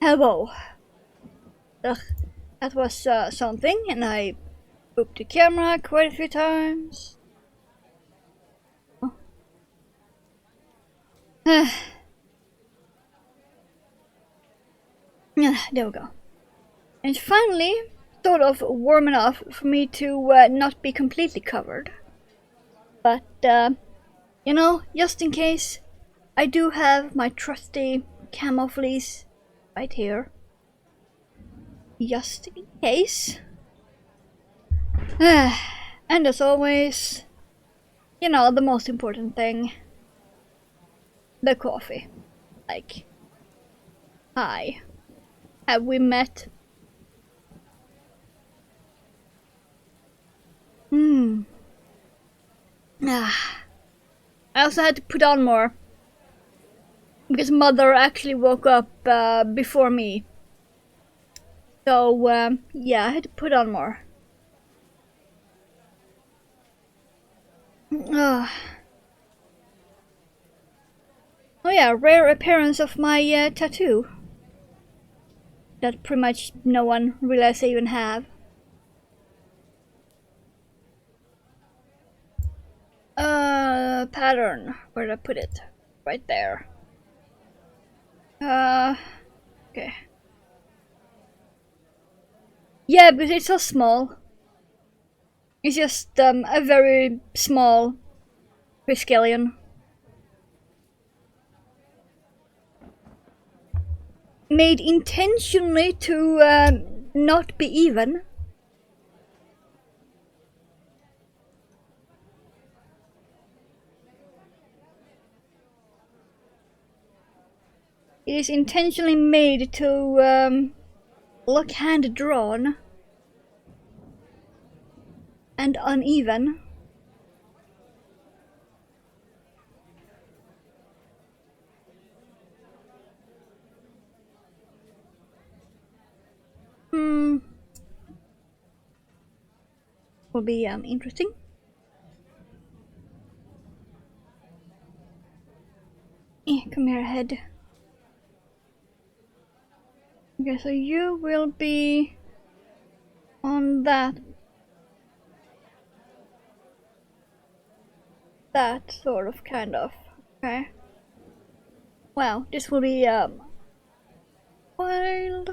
Hello. Ugh, that was something, and I booped the camera quite a few times. Oh. Yeah, there we go. And it's finally sort of warm enough for me to not be completely covered. But, you know, just in case, I do have my trusty camo fleece right here. Just in case. And as always, you know, the most important thing. The coffee. Like, hi. Have we met? I also had to put on more. Because mother actually woke up before me. So, yeah, I had to put on more. Oh yeah, rare appearance of my tattoo. That pretty much no one realized I even have. Pattern. Where did I put it? Right there. Okay. Yeah, but it's so small. It's just a very small Triskelion. Made intentionally to not be even. It is intentionally made to look hand-drawn and uneven. Will be interesting. Come here, head. Okay, so you will be on that sort of, kind of. Okay. Wow, this will be wild.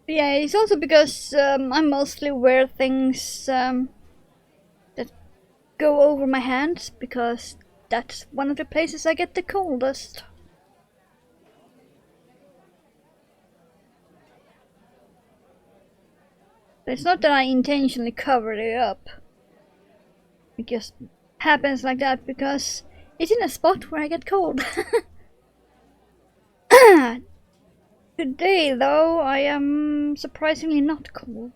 Yeah, it's also because I mostly wear things that go over my hands, because that's one of the places I get the coldest. It's not that I intentionally covered it up. It just happens like that because it's in a spot where I get cold. Today, though, I am surprisingly not cold.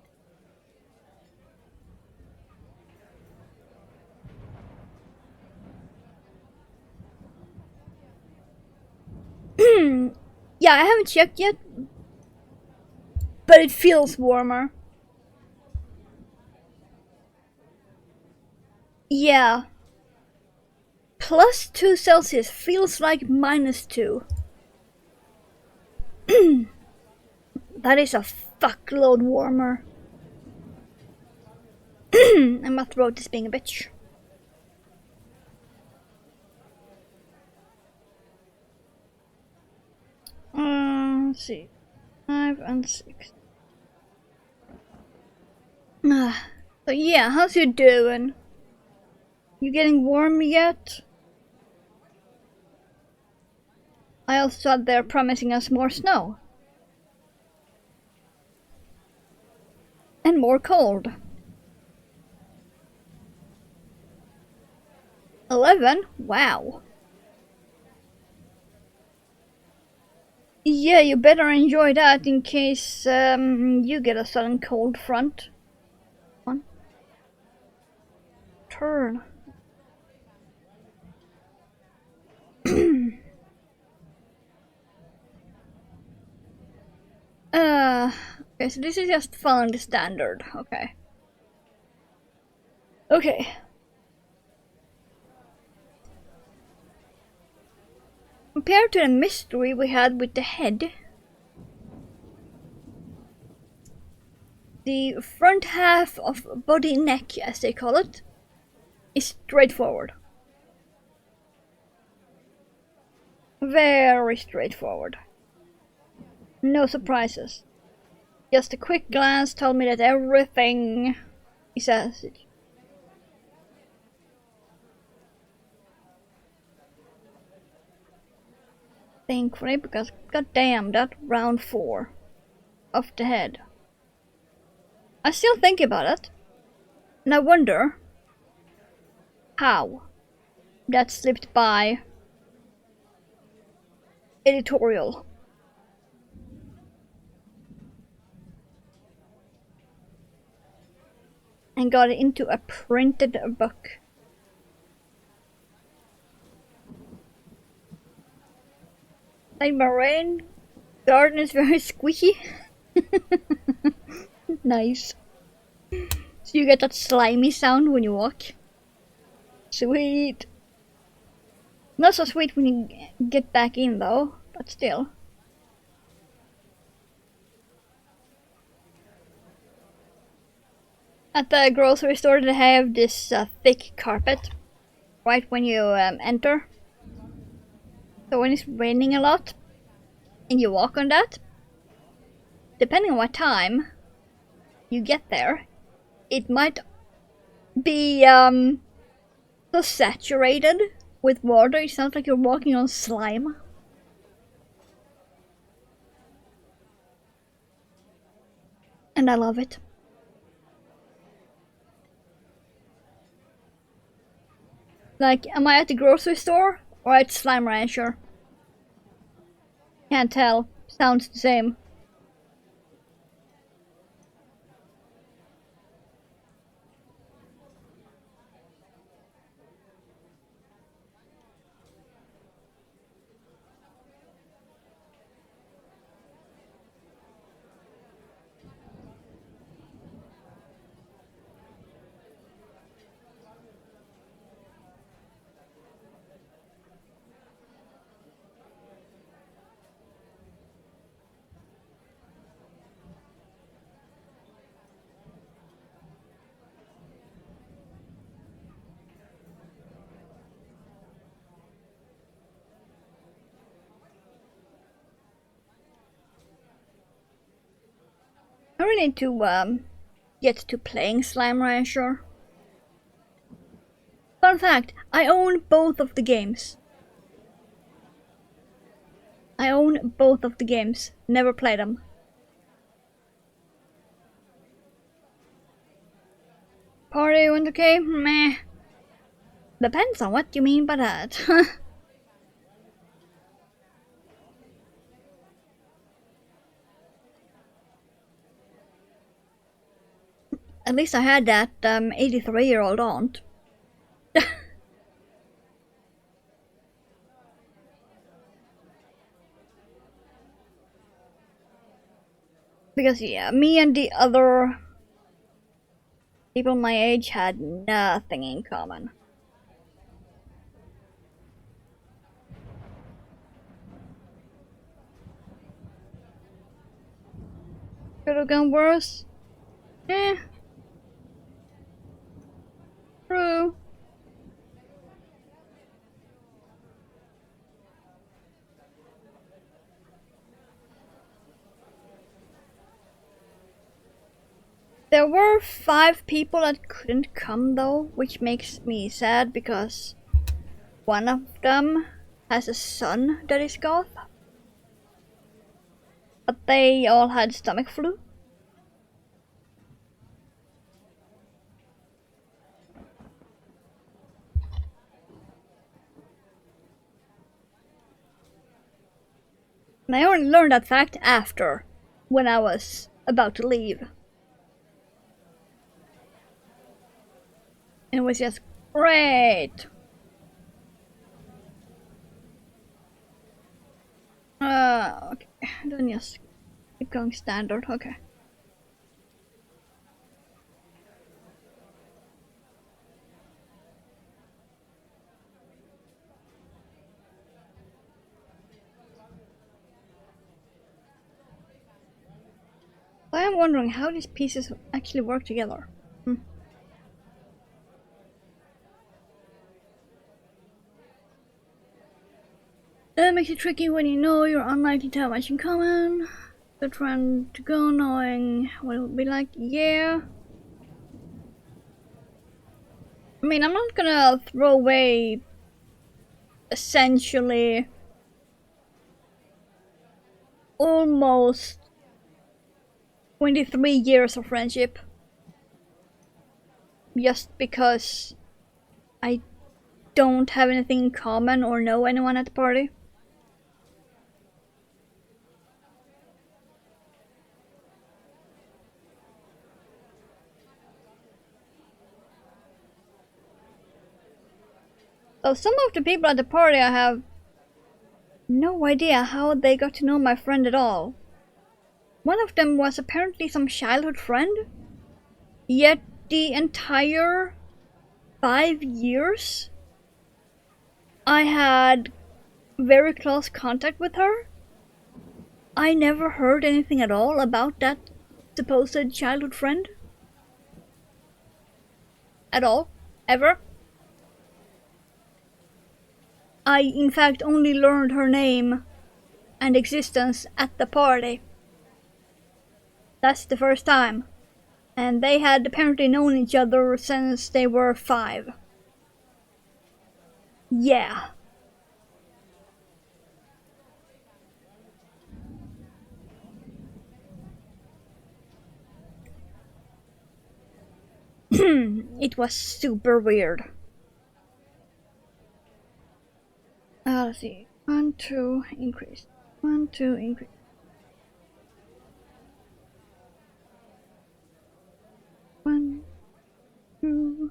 Yeah, I haven't checked yet, but it feels warmer. Yeah. +2 Celsius feels like -2. That is a fuckload warmer. And my throat is being a bitch. Let's see. 5 and 6. So yeah, how's you doing? You getting warm yet? I also thought they're promising us more snow. And more cold. 11? Wow. Yeah, you better enjoy that in case you get a sudden cold front. One. Turn. Okay, so this is just following the standard. Okay. Okay. Compared to the mystery we had with the head, the front half of body neck, as they call it, is straightforward. Very straightforward. No surprises. Just a quick glance told me that everything is as it. Thankfully, because goddamn, that round 4 of the head. I still think about it, and I wonder how that slipped by editorial. And got it into a printed book. Like my rain garden is very squishy. Nice. So you get that slimy sound when you walk. Sweet. Not so sweet when you get back in though, but still. At the grocery store they have this thick carpet right when you enter. So when it's raining a lot and you walk on that, depending on what time you get there, it might be so saturated with water it sounds like you're walking on slime. And I love it. Like, am I at the grocery store or at Slime Rancher? Can't tell. Sounds the same. I really need to get to playing Slime Rancher. Fun fact, I own both of the games. I own both of the games. Never played them. Party went okay? Meh. Depends on what you mean by that. At least I had that 83-year-old aunt. Because yeah, me and the other people my age had nothing in common. Could have gone worse. Eh. True. There were 5 people that couldn't come though, which makes me sad because one of them has a son that is goth. But they all had stomach flu. And I only learned that fact after, when I was about to leave. And it was just great. Okay, then just keep going standard, okay. I am wondering how these pieces actually work together. That makes it tricky when you know you're unlikely to have much in common. The trend to go knowing what it would be like, yeah. I mean, I'm not gonna throw away essentially almost 23 years of friendship just because I don't have anything in common or know anyone at the party. So some of the people at the party I have no idea how they got to know my friend at all. One of them was apparently some childhood friend, yet the entire 5 years I had very close contact with her. I never heard anything at all about that supposed childhood friend. At all. Ever. I in fact only learned her name and existence at the party. That's the first time. And they had apparently known each other since they were 5. Yeah. It was super weird. Let's see. 1, 2, increase. 1, 2, increase. 1, 2,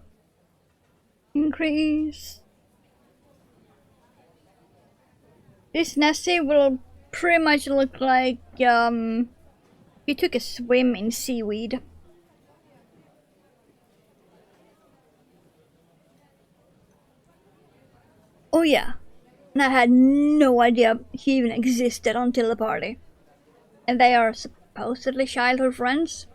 increase. This Nessie will pretty much look like, you took a swim in seaweed. Oh yeah, and I had no idea he even existed until the party. And they are supposedly childhood friends.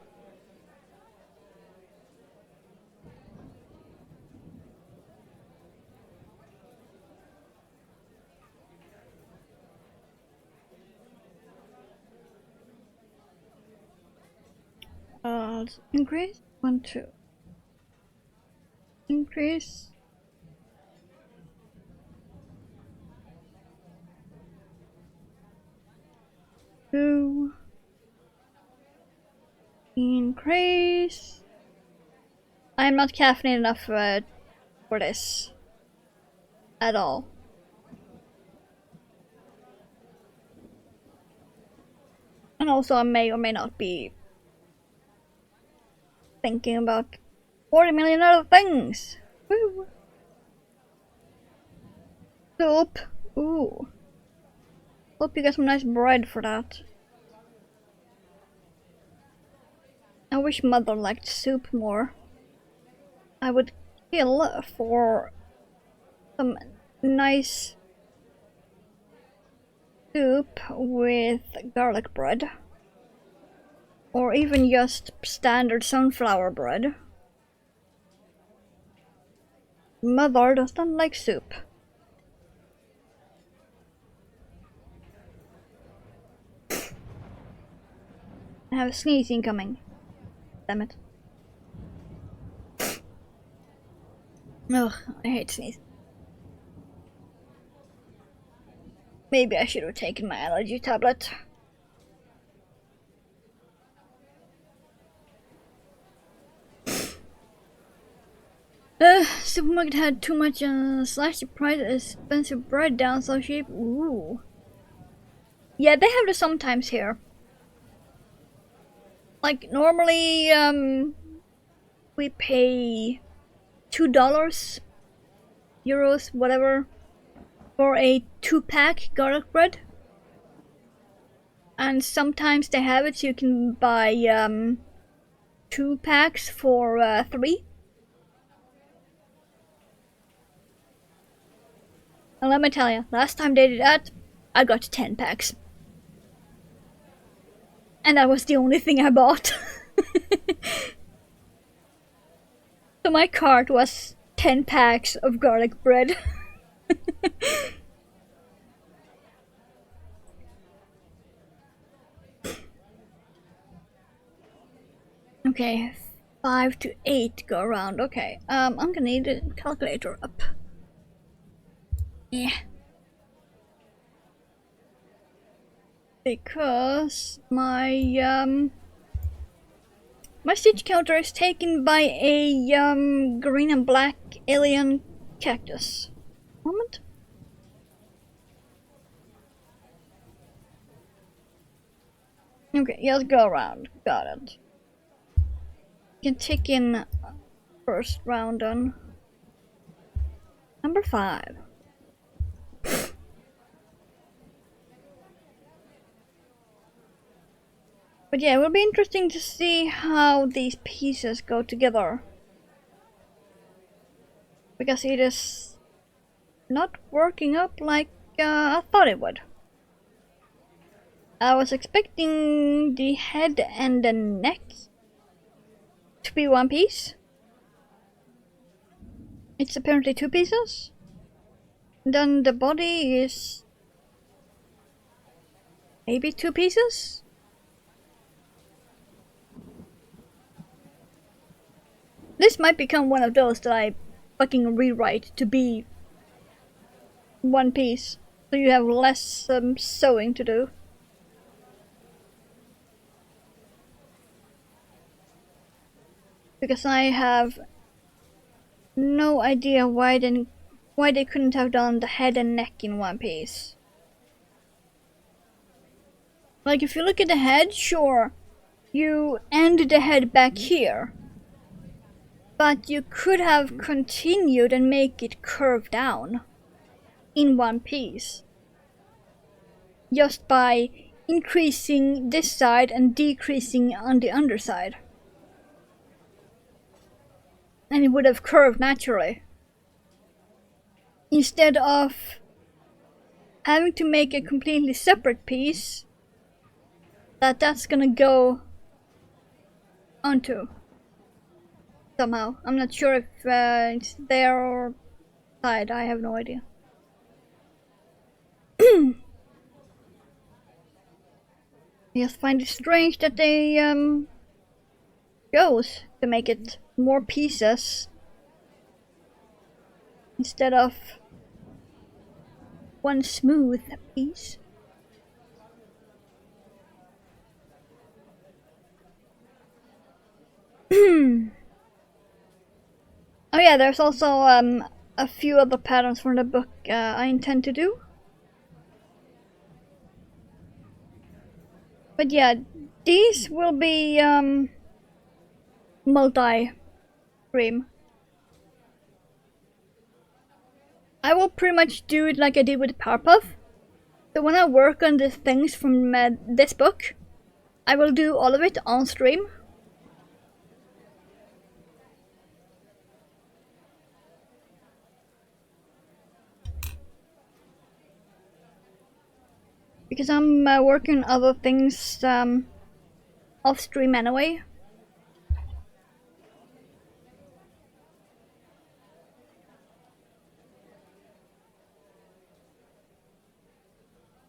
Increase. 1, 2. Increase. 2. Increase. I'm not caffeinated enough for this. At all. And also I may or may not be thinking about 40 million other things. Woo. Soup. Ooh. Hope you get some nice bread for that. I wish Mother liked soup more. I would kill for some nice soup with garlic bread. Or even just standard sunflower bread. Mother doesn't like soup. I have a sneeze incoming. Damn it. Ugh, I hate sneeze. Maybe I should have taken my allergy tablet. Supermarket had too much slashed the price of expensive bread down so cheap. Ooh. Yeah, they have this sometimes here. Like normally, we pay $2, euros, whatever, for a 2-pack garlic bread. And sometimes they have it so you can buy 2 packs for 3. And let me tell you, last time they did that, I got 10 packs. And that was the only thing I bought. So my cart was 10 packs of garlic bread. Okay, 5 to 8 go around. Okay, I'm gonna need a calculator up. Yeah. Because my stitch counter is taken by a green and black alien cactus. Moment. Okay, yes, go around. Got it. You can take in first round on number 5. But yeah, it will be interesting to see how these pieces go together. Because it is not working up like I thought it would. I was expecting the head and the neck to be one piece. It's apparently 2 pieces. Then the body is maybe 2 pieces? This might become one of those that I fucking rewrite to be one piece, so you have less sewing to do. Because I have no idea why they couldn't have done the head and neck in one piece. Like, if you look at the head, sure, you end the head back here. But you could have continued and make it curve down in one piece. Just by increasing this side and decreasing on the underside. And it would have curved naturally. Instead of having to make a completely separate piece that's gonna go onto somehow. I'm not sure if it's there or side, I have no idea. I just find it strange that they chose to make it more pieces instead of one smooth piece. Oh yeah, there's also a few other patterns from the book I intend to do. But yeah, these will be multi-stream. I will pretty much do it like I did with Powerpuff. So when I work on the things from this book, I will do all of it on stream. Because I'm working on other things off stream anyway.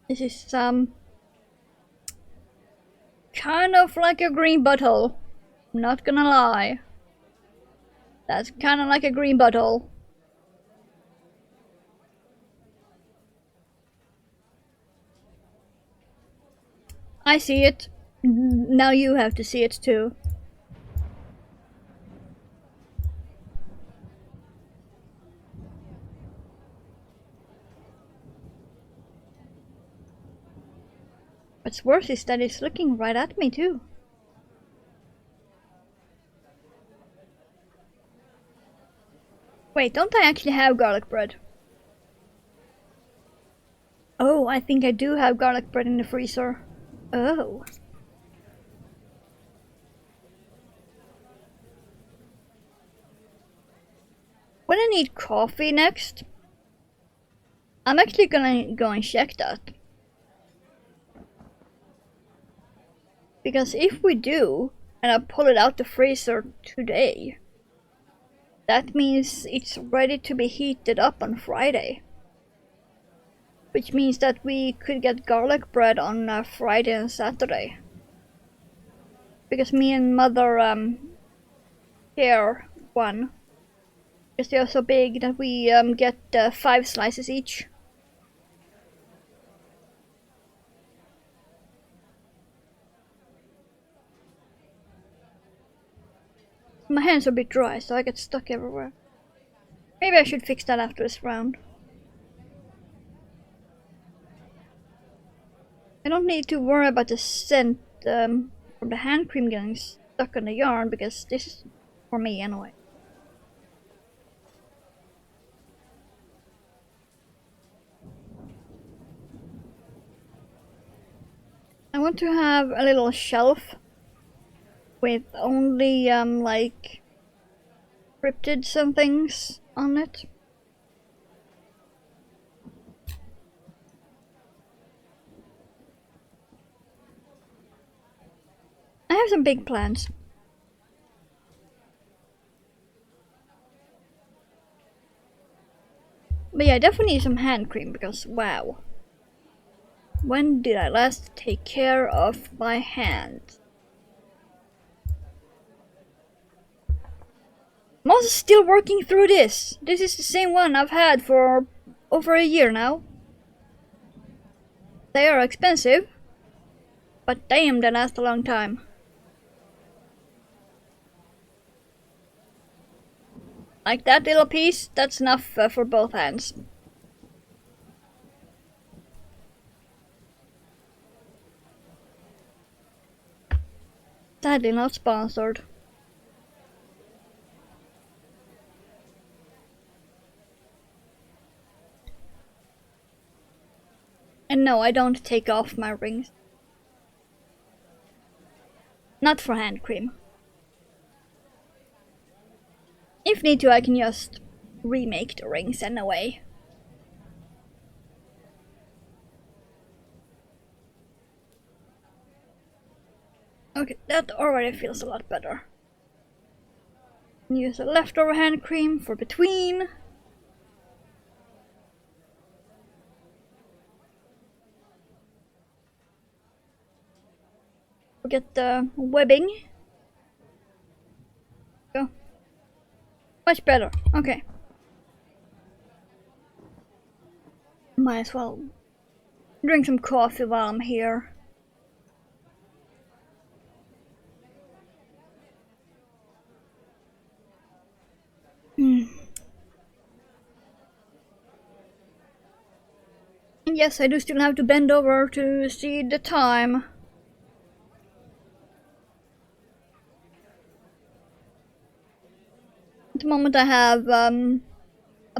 This is kind of like a green butthole. I'm not gonna lie. That's kind of like a green butthole. I see it. Now you have to see it too. What's worse is that it's looking right at me too. Wait, don't I actually have garlic bread? Oh, I think I do have garlic bread in the freezer. Oh. When I need coffee next, I'm actually gonna go and check that. Because if we do, and I pull it out the freezer today, that means it's ready to be heated up on Friday. Which means that we could get garlic bread on Friday and Saturday. Because me and Mother share one. Because they are so big that we get 5 slices each. My hands are a bit dry, so I get stuck everywhere. Maybe I should fix that after this round. I don't need to worry about the scent from the hand cream getting stuck on the yarn, because this is for me anyway. I want to have a little shelf with only like cryptids and things on it. I have some big plans. But yeah, I definitely need some hand cream because wow. When did I last take care of my hands? I'm also still working through this. This is the same one I've had for over a year now. They are expensive, but damn, they last a long time. Like that little piece, that's enough for both hands. Sadly not sponsored. And no, I don't take off my rings. Not for hand cream. If need to, I can just remake the rings anyway. Okay, that already feels a lot better. Use a leftover hand cream for between. Get the webbing. Go. Much better. Okay. Might as well drink some coffee while I'm here. And yes, I do still have to bend over to see the time. At the moment I have a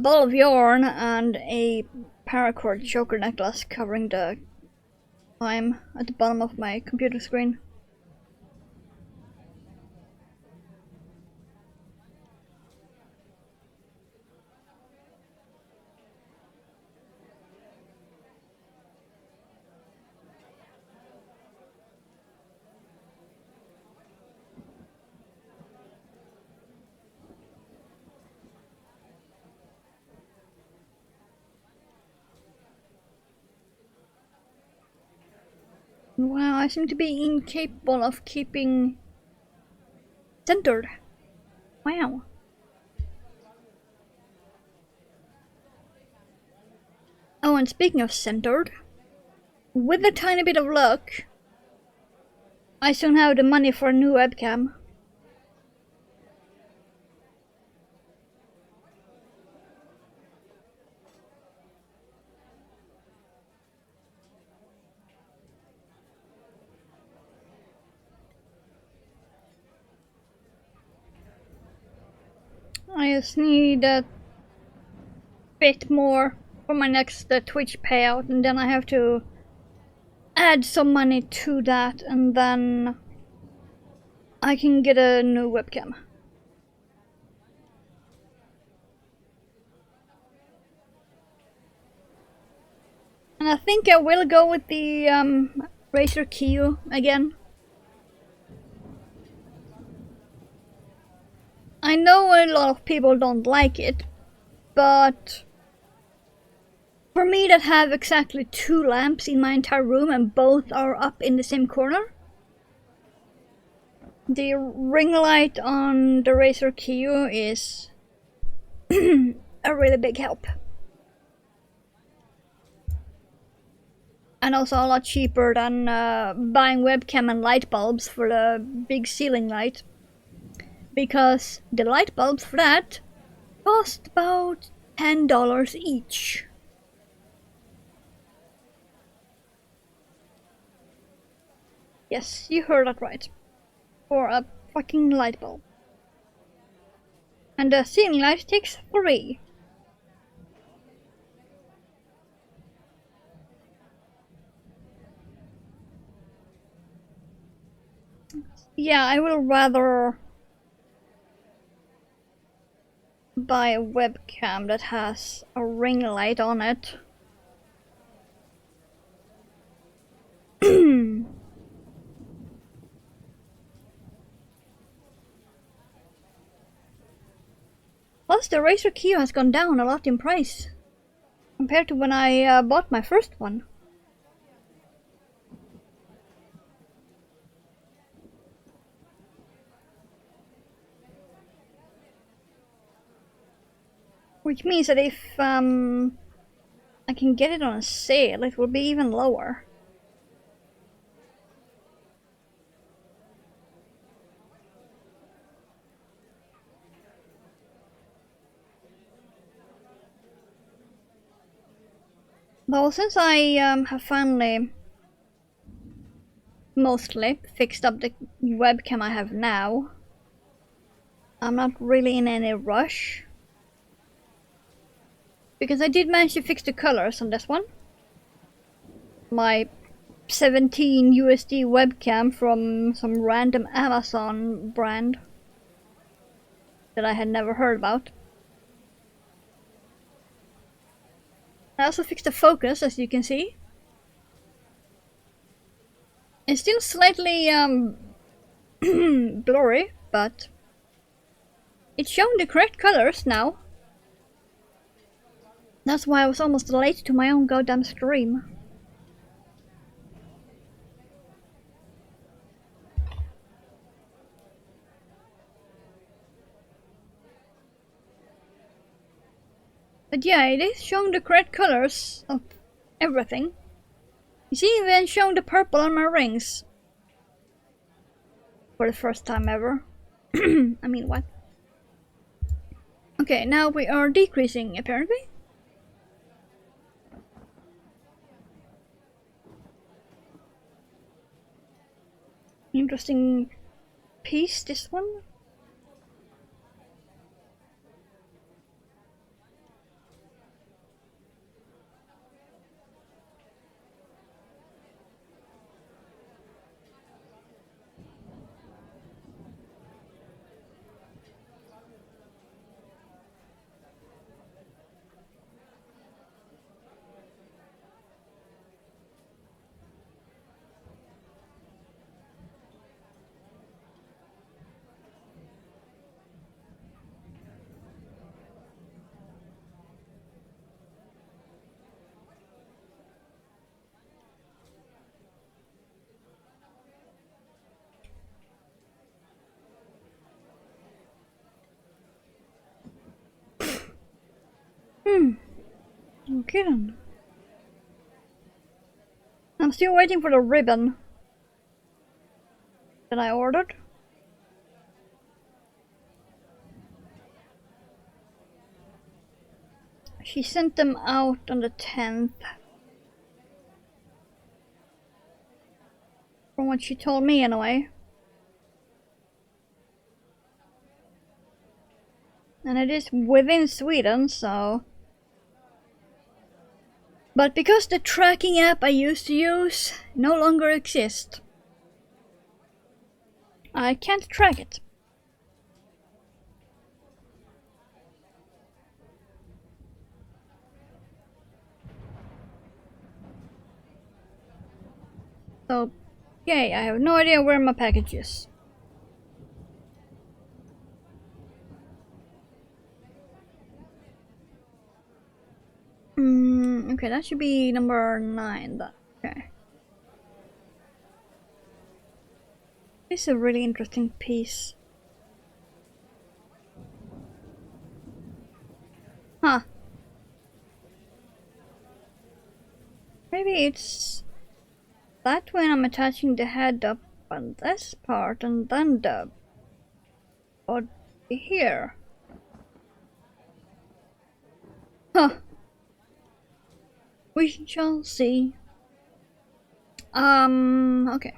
ball of yarn and a paracord choker necklace covering the time at the bottom of my computer screen. Wow, I seem to be incapable of keeping centered. Wow. Oh, and speaking of centered, with a tiny bit of luck, I soon have the money for a new webcam. I just need a bit more for my next Twitch payout, and then I have to add some money to that, and then I can get a new webcam. And I think I will go with the Razer Kiyo again. I know a lot of people don't like it, but for me that have exactly 2 lamps in my entire room and both are up in the same corner, the ring light on the Razer Q is a really big help. And also a lot cheaper than buying webcam and light bulbs for the big ceiling light. Because the light bulbs for that cost about $10 each. Yes, you heard that right. For a fucking light bulb. And the ceiling light takes 3. Yeah, I will rather buy a webcam that has a ring light on it. Plus, the Razer Q has gone down a lot in price compared to when I bought my first one. Which means that if I can get it on a sale, it will be even lower. Well, since I have finally mostly fixed up the webcam I have now, I'm not really in any rush. Because I did manage to fix the colors on this one. My 17 USD webcam from some random Amazon brand that I had never heard about. I also fixed the focus, as you can see. It's still slightly blurry, but it's showing the correct colors now. That's why I was almost late to my own goddamn stream. But yeah, it is showing the correct colors of everything. You see, even showing the purple on my rings. For the first time ever. I mean, what? Okay, now we are decreasing, apparently. Interesting piece, this one. Okay then. I'm still waiting for the ribbon that I ordered. She sent them out on the 10th. From what she told me anyway. And it is within Sweden, so... But because the tracking app I used to use no longer exists, I can't track it. So, yay, I have no idea where my package is. Okay, that should be number 9 then. Okay. This is a really interesting piece. Huh. Maybe it's that when I'm attaching the head up on this part and then the body here. Huh. We shall see. Okay.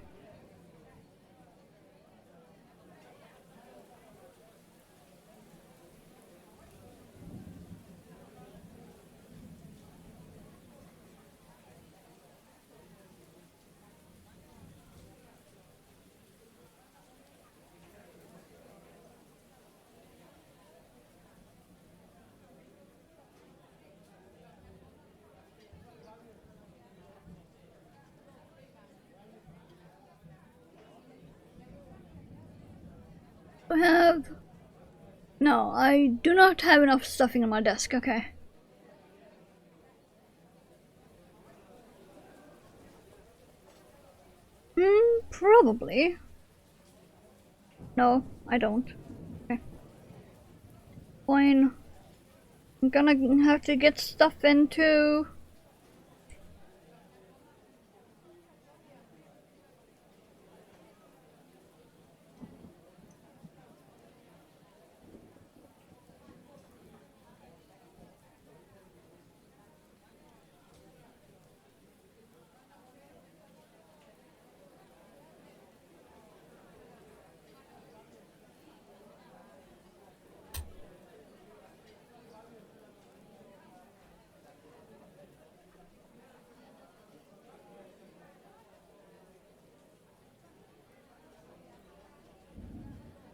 I have... No, I do not have enough stuffing on my desk, okay. Probably. No, I don't. Okay. Fine. I'm gonna have to get stuff into...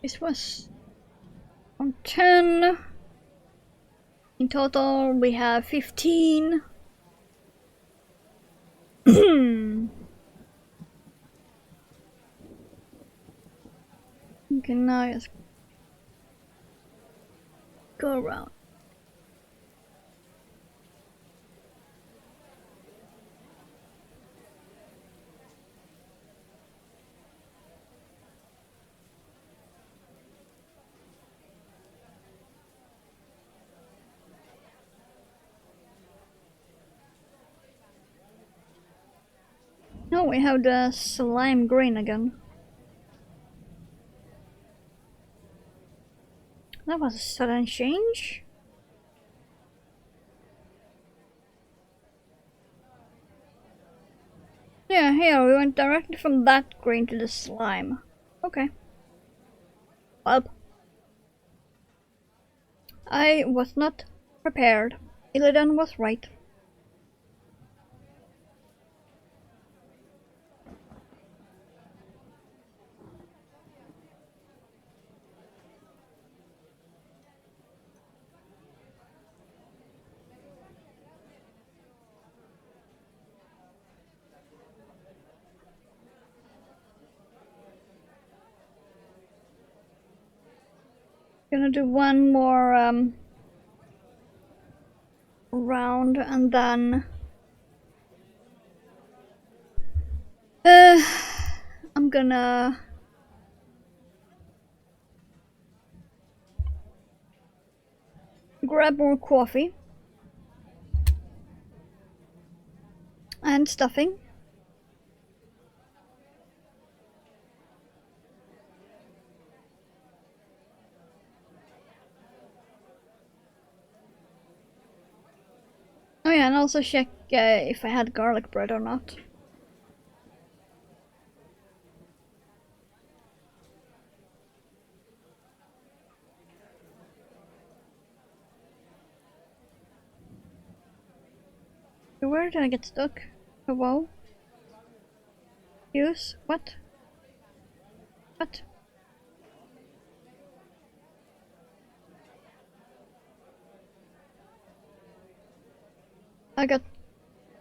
This was on 10. In total, we have 15. Okay, now just go around. Now we have the slime green again. That was a sudden change. Yeah, here we went directly from that green to the slime. Okay. Well, I was not prepared. Illidan was right. Gonna do one more round and then I'm gonna grab more coffee and stuffing. Oh yeah, and also check if I had garlic bread or not. Where did I get stuck? Oh, whoa. Use? What? What? I got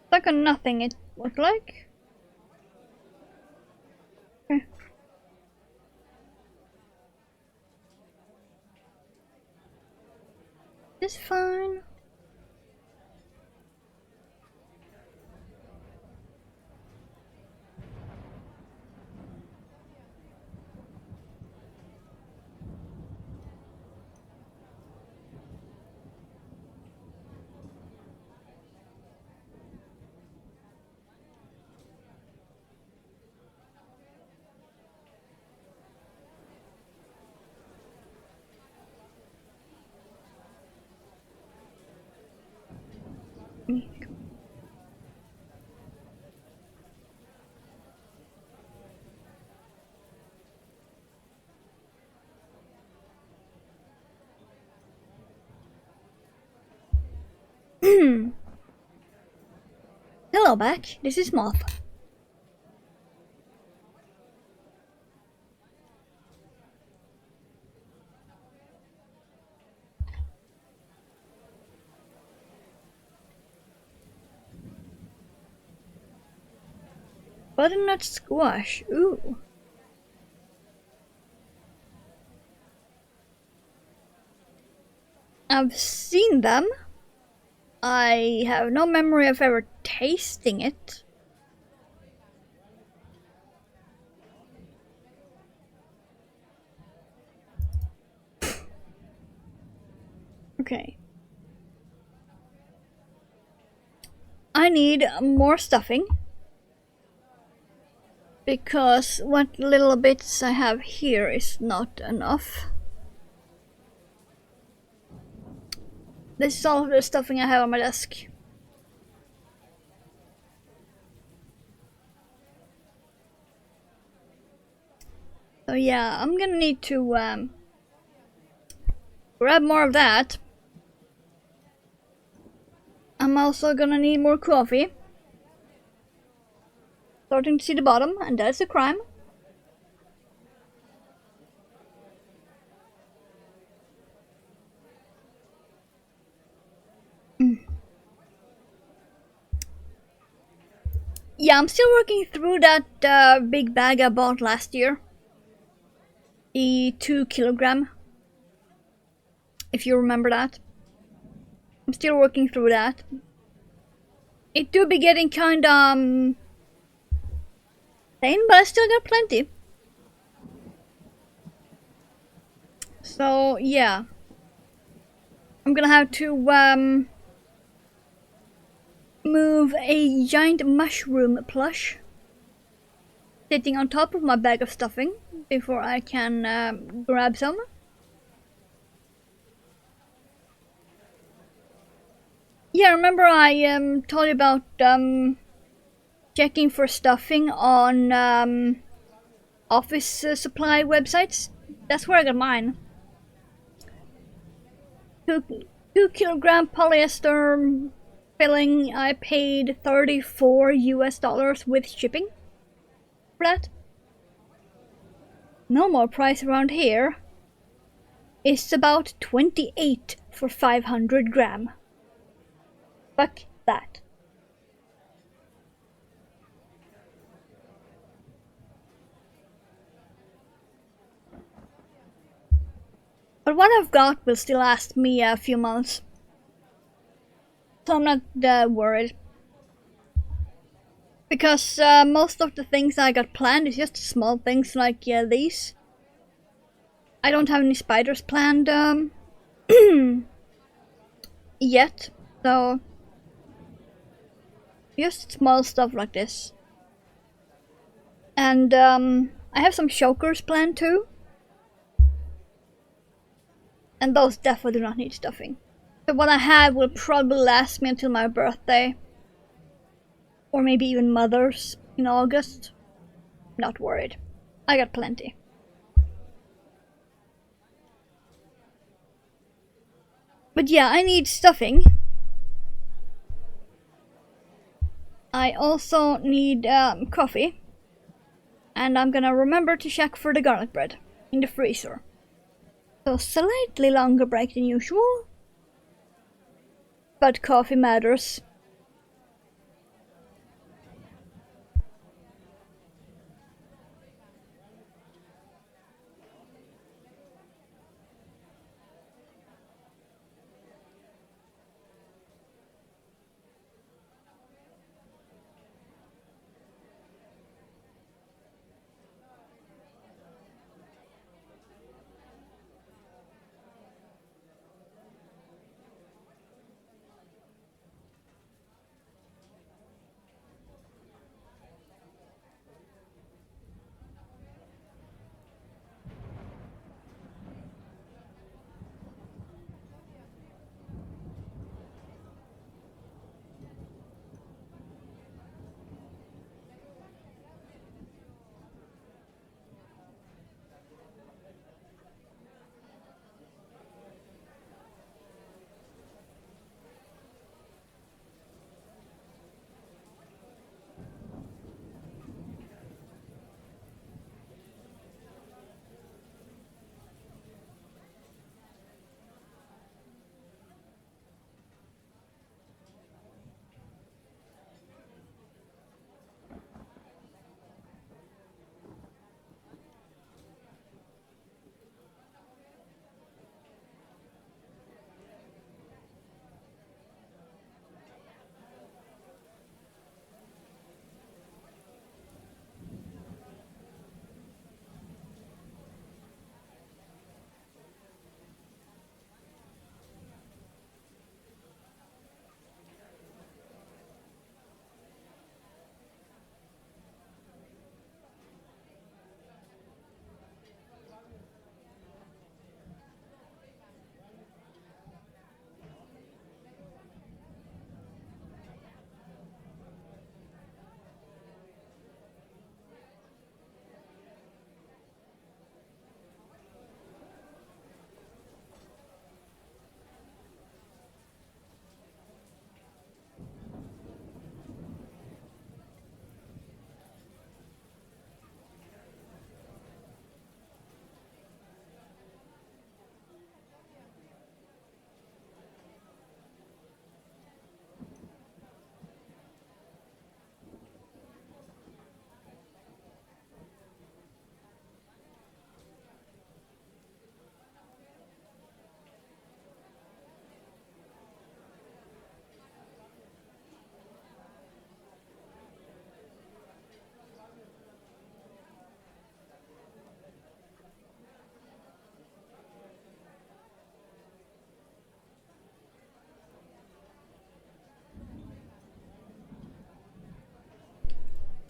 stuck on nothing, it looked like. Okay. It's fine. Hello back, this is Moth. Butternut squash, ooh. I've seen them. I have no memory of ever tasting it. Okay. I need more stuffing. Because what little bits I have here is not enough. This is all of the stuffing I have on my desk. So yeah, I'm gonna need to grab more of that. I'm also gonna need more coffee. Starting to see the bottom, and that's a crime. Yeah, I'm still working through that big bag I bought last year. The 2 kilogram. If you remember that. I'm still working through that. It do be getting kinda thin, but I still got plenty. So yeah. I'm gonna have to move a giant mushroom plush sitting on top of my bag of stuffing before I can grab some. Yeah, remember I told you about checking for stuffing on office supply websites? That's where I got mine. 2 kilogram polyester filling. I paid $34 US with shipping for that. Normal price around here is about 28 for 500 gram. Fuck that. But what I've got will still last me a few months. So I'm not worried. Because most of the things I got planned is just small things like these. I don't have any spiders planned yet, so just small stuff like this. And I have some chokers planned too. And those definitely do not need stuffing. So what I have will probably last me until my birthday. Or maybe even Mother's in August. Not worried. I got plenty. But yeah, I need stuffing. I also need coffee. And I'm gonna remember to check for the garlic bread in the freezer. So slightly longer break than usual. But coffee matters.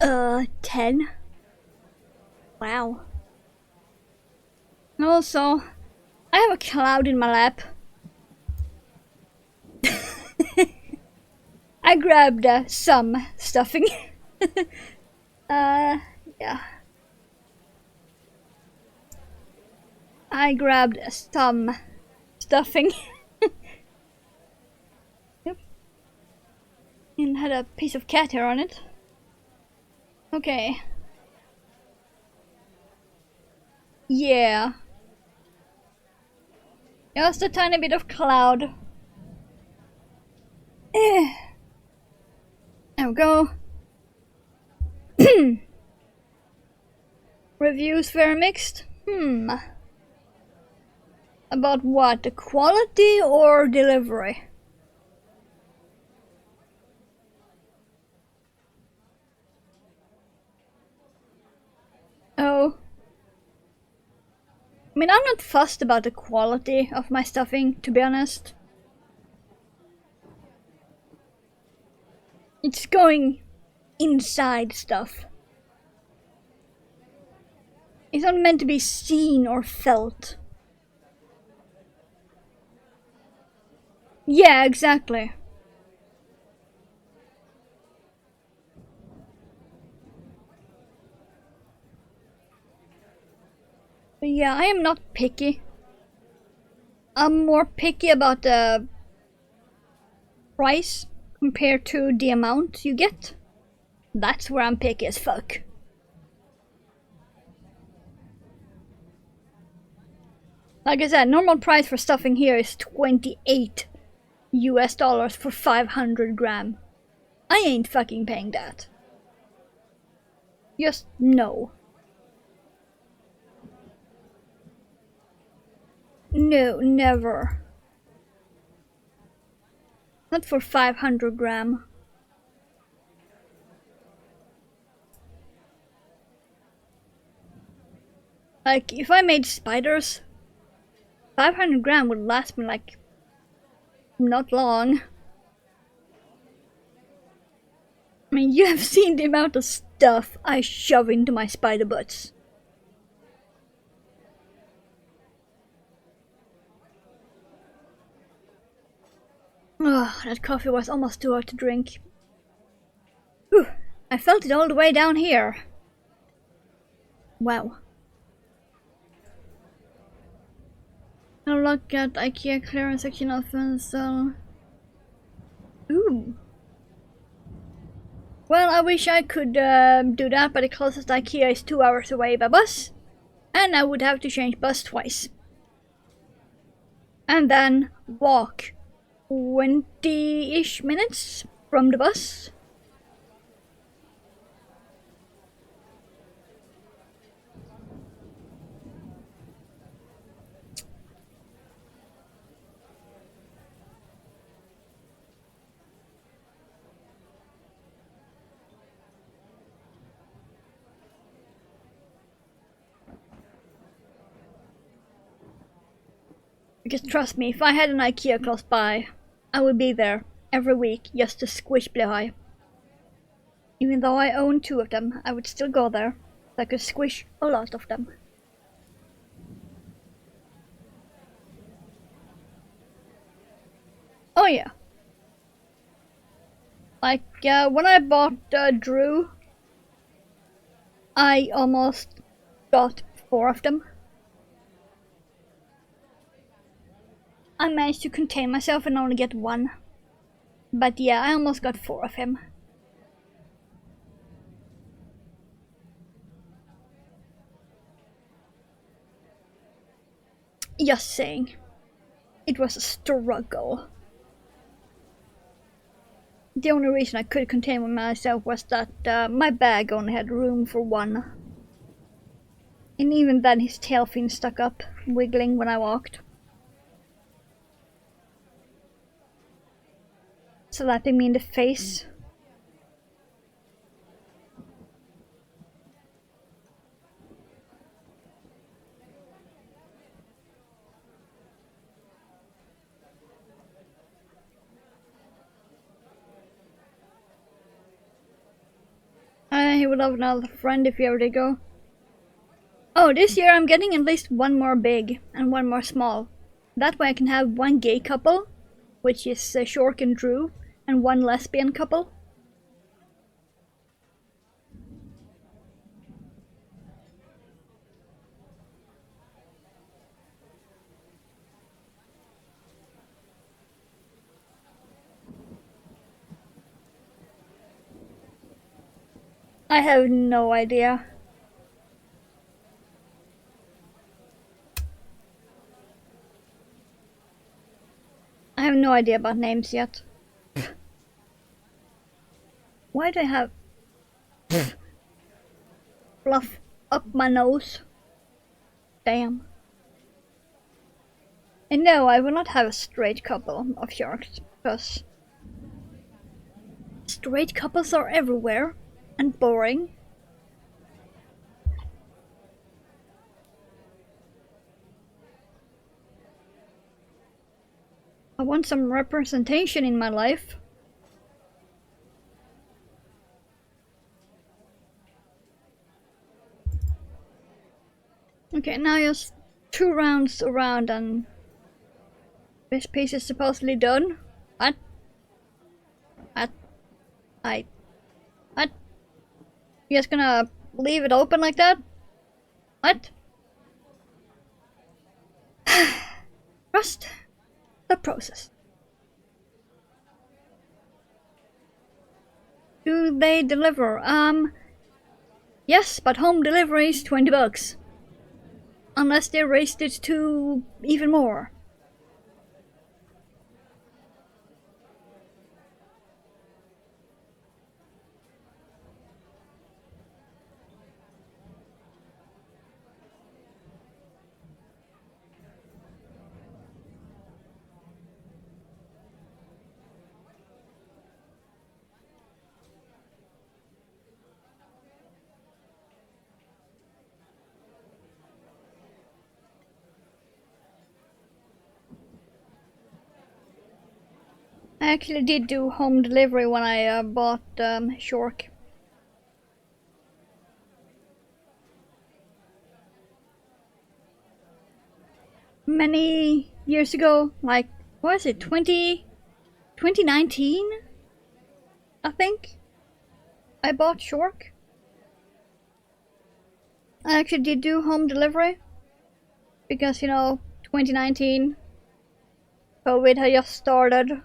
10. Wow. And also, I have a cloud in my lap. I grabbed some stuffing. Yeah. I grabbed some stuffing. Yep. And had a piece of cat hair on it. Okay. Yeah. Just a tiny bit of cloud. There we go. Reviews very mixed. About what? The quality or delivery? Oh. I mean, I'm not fussed about the quality of my stuffing, to be honest. It's going inside stuff. It's not meant to be seen or felt. Yeah, exactly. But yeah, I am not picky. I'm more picky about the price compared to the amount you get. That's where I'm picky as fuck. Like I said, normal price for stuffing here is 28 US dollars for 500 gram. I ain't fucking paying that. Just no. No, never. Not for 500 gram. Like, if I made spiders, 500 gram would last me like not long. I mean, you have seen the amount of stuff I shove into my spider butts. Oh, that coffee was almost too hot to drink. Whew, I felt it all the way down here. Wow. Now look at IKEA clearance section of so. Ooh. Well, I wish I could do that, but the closest IKEA is 2 hours away by bus. And I would have to change bus twice. And then walk 20-ish minutes from the bus. Because trust me, if I had an IKEA close by, I would be there every week just to squish Blehai. Even though I own 2 of them, I would still go there, so I could squish a lot of them. Oh yeah. Like, when I bought Drew, I almost got 4 of them. I managed to contain myself and only get 1. But yeah, I almost got 4 of him. Just saying. It was a struggle. The only reason I could contain myself was that my bag only had room for 1. And even then his tail fin stuck up, wiggling when I walked. Slapping me in the face. he would love another friend if he ever did go. Oh, this year I'm getting at least one more big and one more small. That way I can have one gay couple, which is Shork and Drew, and one lesbian couple. I have no idea. I have no idea about names yet. Why do I have fluff up my nose? Damn. And no, I will not have a straight couple of sharks, because straight couples are everywhere and boring. I want some representation in my life. Okay, now just 2 rounds around and this piece is supposedly done. What? What? You just gonna leave it open like that? What? Trust the process. Do they deliver? Yes, but home delivery is $20. Unless they raised it to even more. I actually did do home delivery when I bought Shork. Many years ago, like, what was it, 2019? I think I bought Shork. I actually did do home delivery because, you know, 2019, COVID had just started.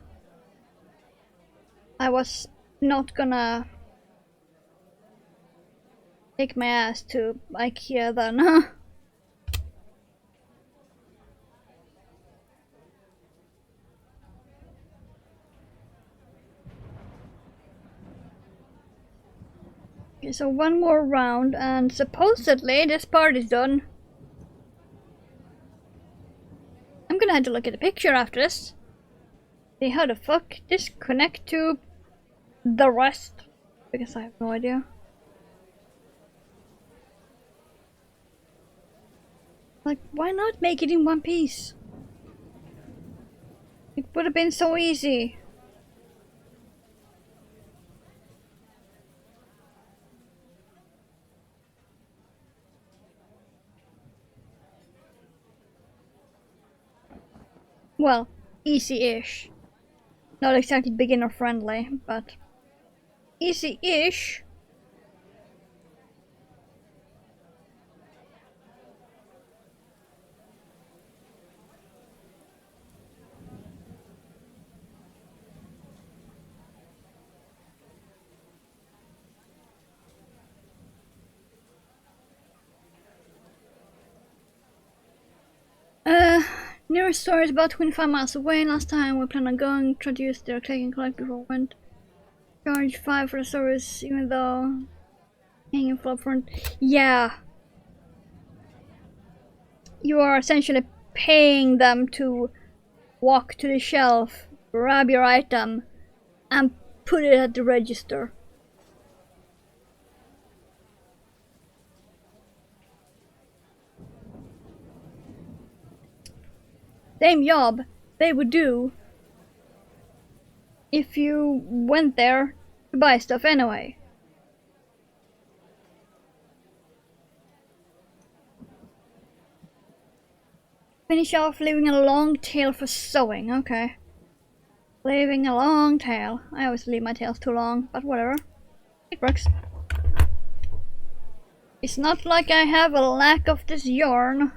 I was not gonna take my ass to IKEA then. Okay, so one more round and supposedly this part is done. I'm gonna have to look at the picture after this. See how the fuck this connect to the rest? Because I have no idea. Like, why not make it in one piece? It would have been so easy. Well, easy-ish. Not exactly beginner friendly, but easy-ish. Nearest store is about 25 miles away. Last time we planned on going, introduced their click and collect before we went. Charge 5 for the service, even though hanging full up front. Yeah. You are essentially paying them to walk to the shelf, grab your item, and put it at the register. Same job they would do if you went there to buy stuff anyway. Finish off leaving a long tail for sewing. Okay. Leaving a long tail. I always leave my tails too long, but whatever. It works. It's not like I have a lack of this yarn.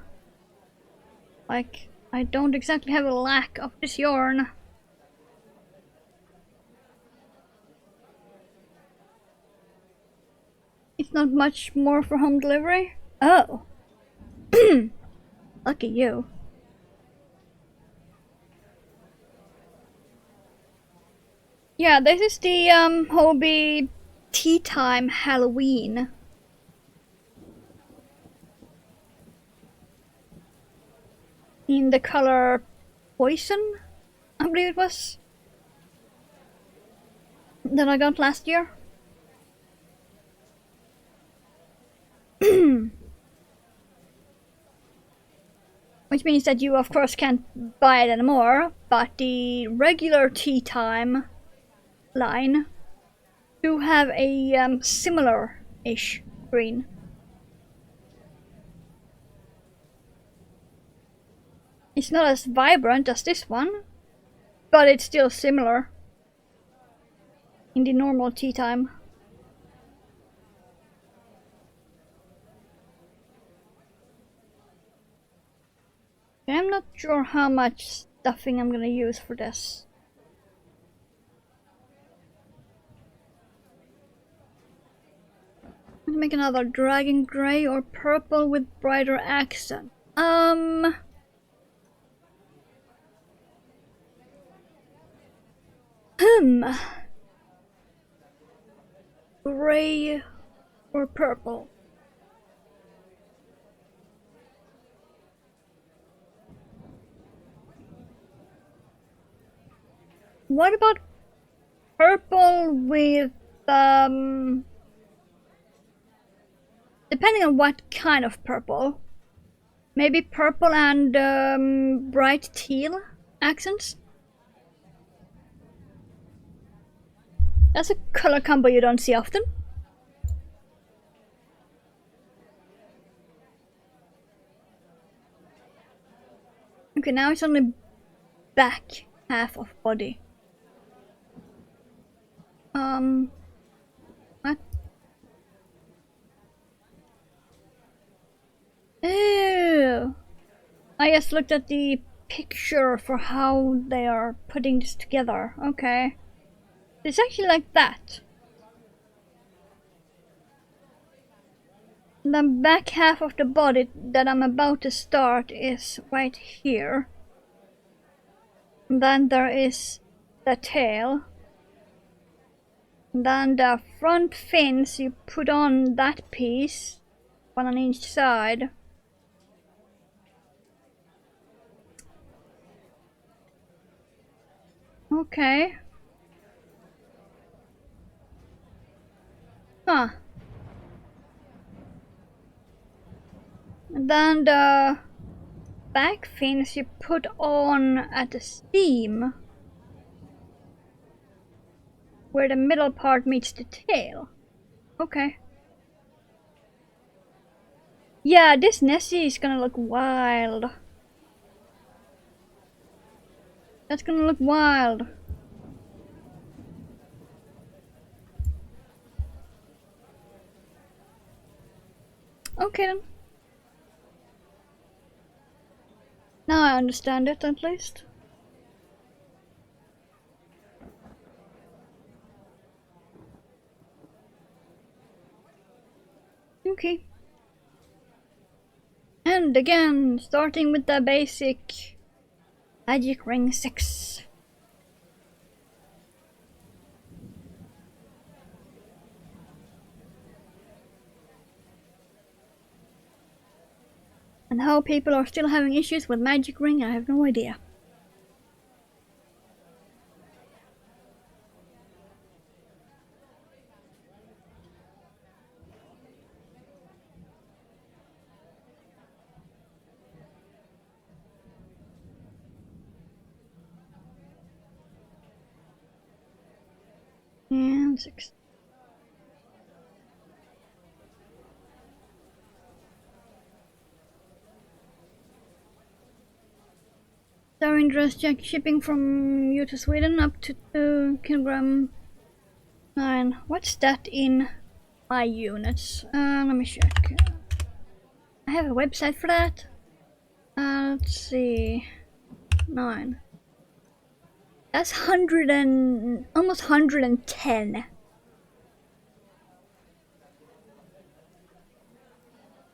Like, I don't exactly have a lack of this yarn. It's not much more for home delivery. Oh. Lucky you. Yeah, this is the Hobie Tea Time Halloween. In the color Poison, I believe it was. That I got last year. Which means that you of course can't buy it anymore, but the regular Tea Time line do have a similar-ish green. It's not as vibrant as this one, but it's still similar in the normal tea time. I'm not sure how much stuffing I'm gonna use for this. Let's make another dragon grey or purple with brighter accent. Grey or purple? What about purple with depending on what kind of purple. Maybe purple and bright teal accents? That's a color combo you don't see often. Okay, now it's only back half of body. What? Ew. I just looked at the picture for how they are putting this together. Okay. It's actually like that. The back half of the body that I'm about to start is right here. And then there is the tail. And then the front fins, you put on that piece, one on each side. Okay. Huh. And then the back fins you put on at the seam, where the middle part meets the tail. Okay. Yeah, this Nessie is gonna look wild. That's gonna look wild. Okay then. Now I understand it at least. Okay. And again, starting with the basic Magic Ring 6. And how people are still having issues with Magic Ring, I have no idea. And 6. Our interest check shipping from you to Sweden up to 2 kilogram 9. What's that in my units? Let me check. I have a website for that. Let's see. 9. That's 100 and almost 110.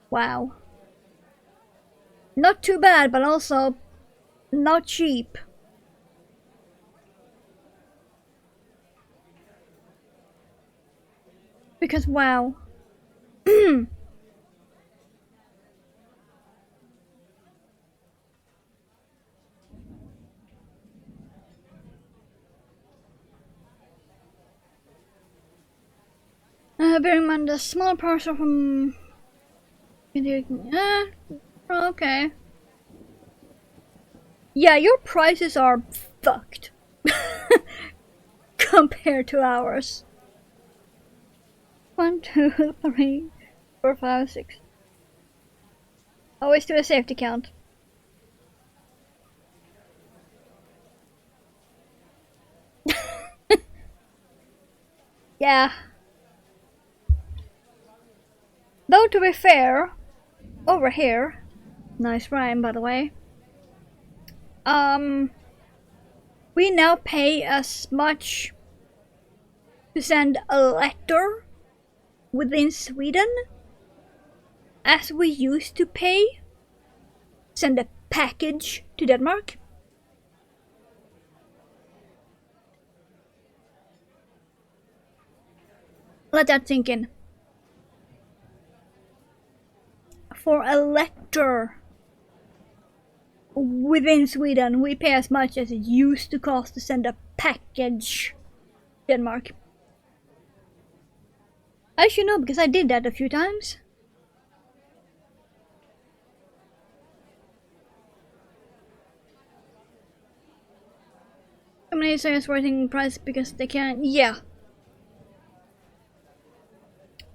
Wow. Not too bad, but also not cheap. Because wow. Bear in mind the small parcel from... okay. Yeah, your prices are fucked. Compared to ours. 1, 2, 3, 4, 5, 6. Always do a safety count. Yeah. Though to be fair, over here, nice rhyme by the way, we now pay as much to send a letter within Sweden as we used to pay send a package to Denmark. Let that sink in. For a letter within Sweden, we pay as much as it used to cost to send a package to Denmark. I should know because I did that a few times. Companies are raising price because they can, yeah.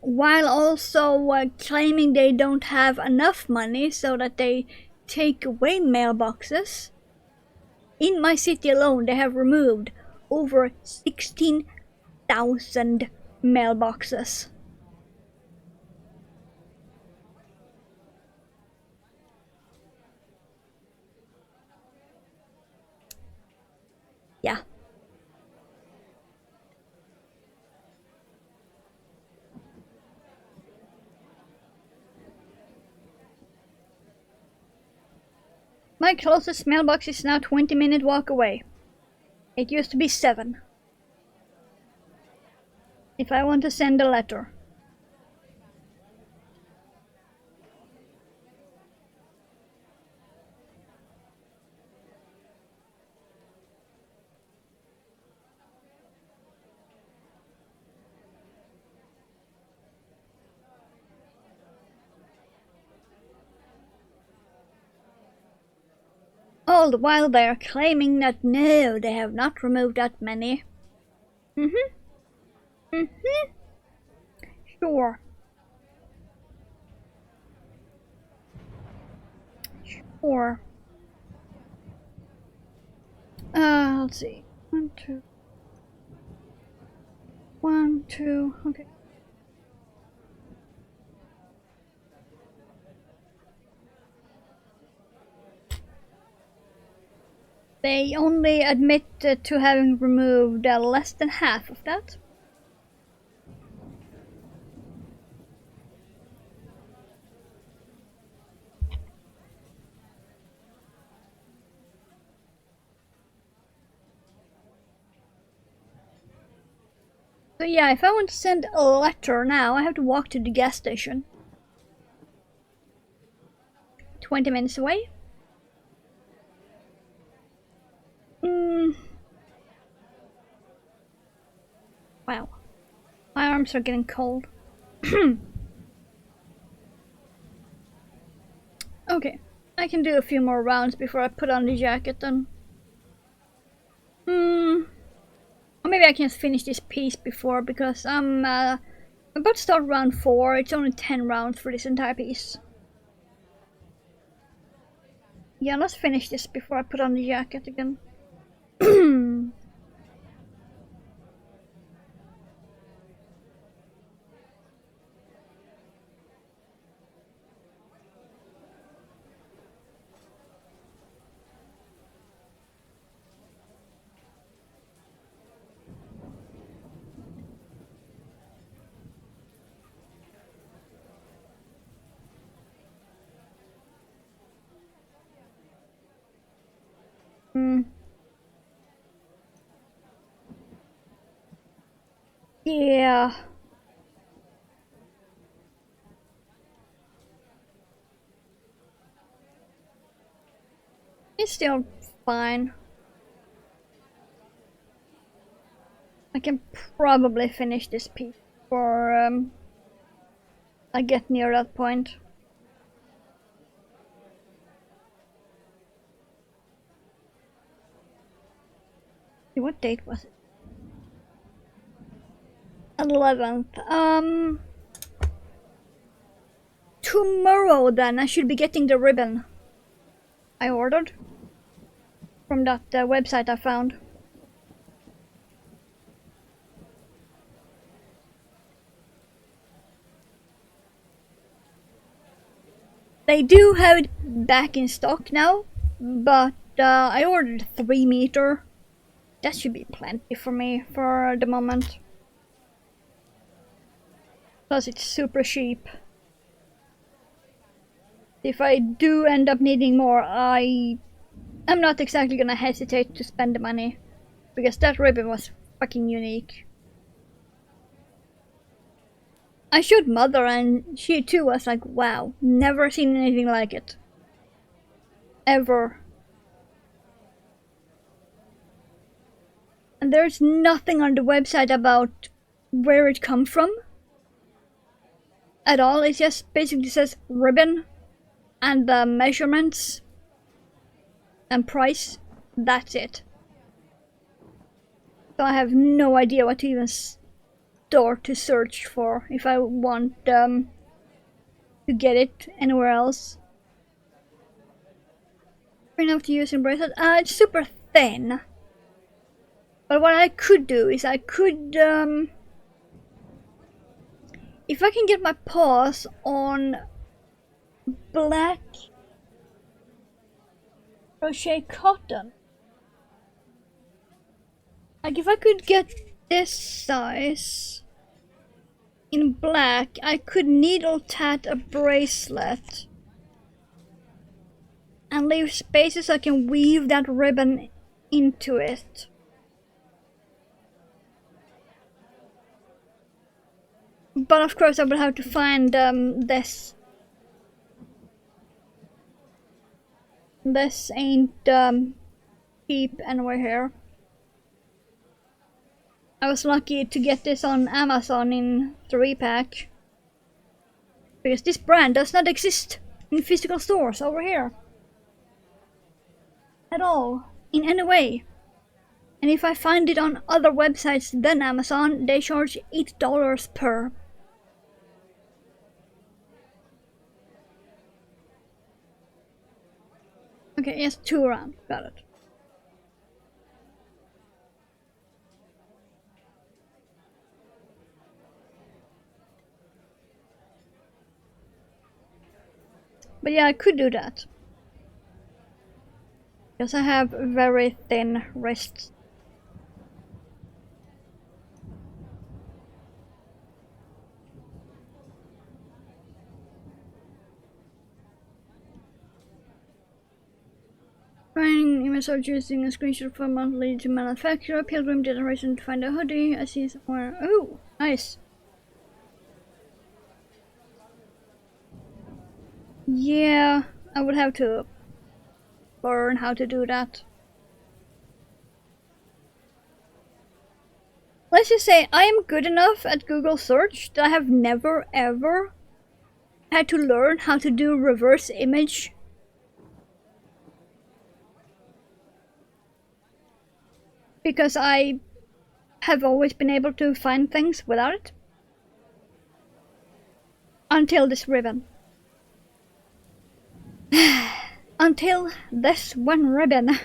While also claiming they don't have enough money so that they take away mailboxes. In my city alone, they have removed over 16,000 mailboxes. Yeah. My closest mailbox is now 20-minute walk away. It used to be 7. If I want to send a letter. All the while they are claiming that no, they have not removed that many. Sure. Sure. Let's see. 1, 2. 1, 2, okay. They only admit to having removed less than half of that. So yeah, if I want to send a letter now, I have to walk to the gas station. 20 minutes away. Wow. My arms are getting cold. Okay, I can do a few more rounds before I put on the jacket then. Or maybe I can just finish this piece before, because I'm about to start round 4. It's only 10 rounds for this entire piece. Yeah, let's finish this before I put on the jacket again. Hmm. Yeah. It's still fine. I can probably finish this piece before I get near that point. What date was it? 11th. Tomorrow then I should be getting the ribbon I ordered from that website I found. They do have it back in stock now, but I ordered 3 meter. That should be plenty for me for the moment. Plus it's super cheap. If I do end up needing more, I'm not exactly gonna hesitate to spend the money. Because that ribbon was fucking unique. I showed Mother and she too was like, wow, never seen anything like it. Ever. And there's nothing on the website about where it comes from. At all, it just basically says ribbon and the measurements and price. That's it. So I have no idea what to even start to search for if I want to get it anywhere else. Enough to use in bracelet. It's super thin. But what I could do is I could if I can get my paws on black crochet cotton. Like if I could get this size in black, I could needle tat a bracelet and leave spaces so I can weave that ribbon into it. But of course I will have to find this. This ain't cheap anywhere here. I was lucky to get this on Amazon in 3-pack. Because this brand does not exist in physical stores over here. At all. In any way. And if I find it on other websites than Amazon, they charge $8 per. Okay, yes, 2 around. Got it. But yeah, I could do that. Because I have very thin wrists. Trying image search using a screenshot from monthly to manufacturer, pilgrim generation to find a hoodie. I see somewhere. Oh, nice. Yeah, I would have to learn how to do that. Let's just say I am good enough at Google search that I have never ever had to learn how to do reverse image. Because I have always been able to find things without it. Until this ribbon. Until until this one ribbon.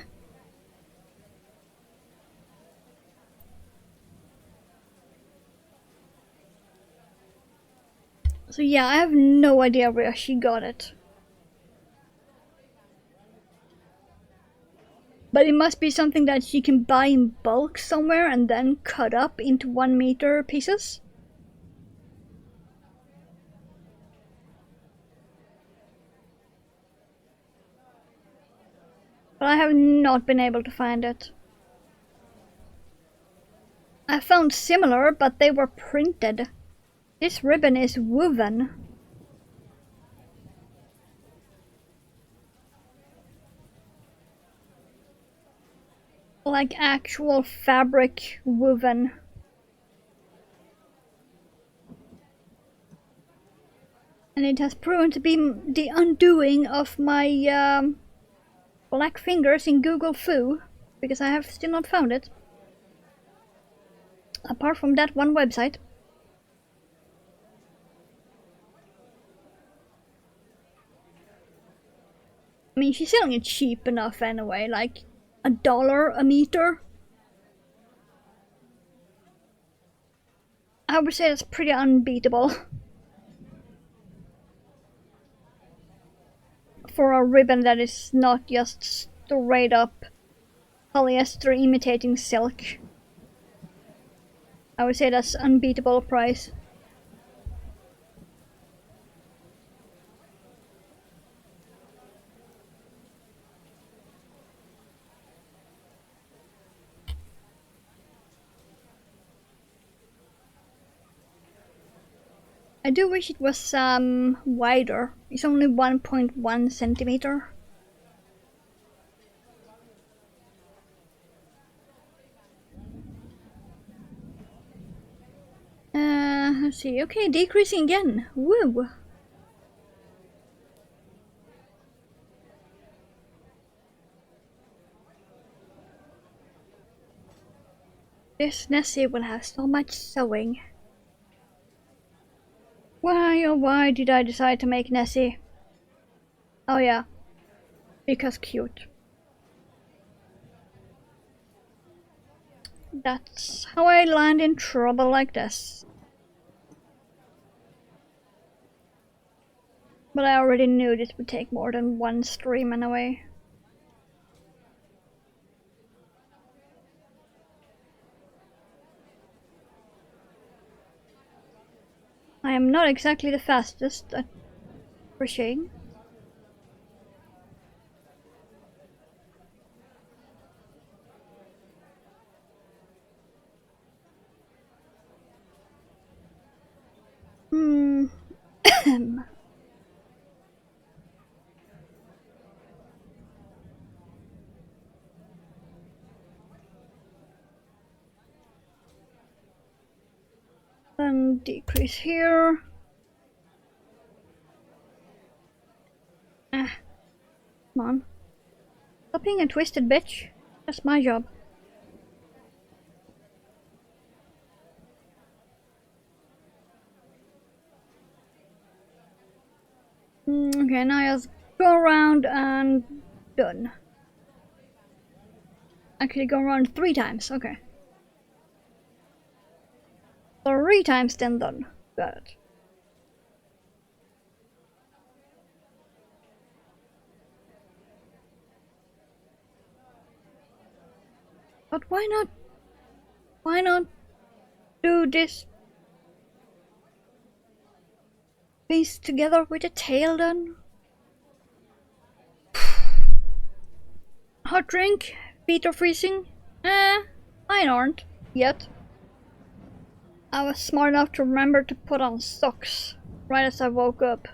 So yeah, I have no idea where she got it. But it must be something that she can buy in bulk somewhere and then cut up into 1 meter pieces. But I have not been able to find it. I found similar, but they were printed. This ribbon is woven. Like actual fabric woven. And it has proven to be the undoing of my black fingers in Google Foo, because I have still not found it. Apart from that one website. I mean, she's selling it cheap enough anyway, like $1 a meter. I would say that's pretty unbeatable. For a ribbon that is not just straight up polyester imitating silk. I would say that's unbeatable price. I do wish it was wider. It's only 1.1 centimeter. Let's see. Okay, decreasing again. Woo! This Nessie will have so much sewing. Why, oh why did I decide to make Nessie? Oh yeah, because cute. That's how I land in trouble like this. But I already knew this would take more than one stream anyway. I am not exactly the fastest at crocheting. Then decrease here. Come on. Stop being a twisted bitch. That's my job. Okay, now I just go around and done. Actually, go around 3 times. Okay. 3 times, then done. Got it. But why not? Why not do this piece together with a tail then? Hot drink? Feet are freezing? Mine aren't. Yet. I was smart enough to remember to put on socks right as I woke up.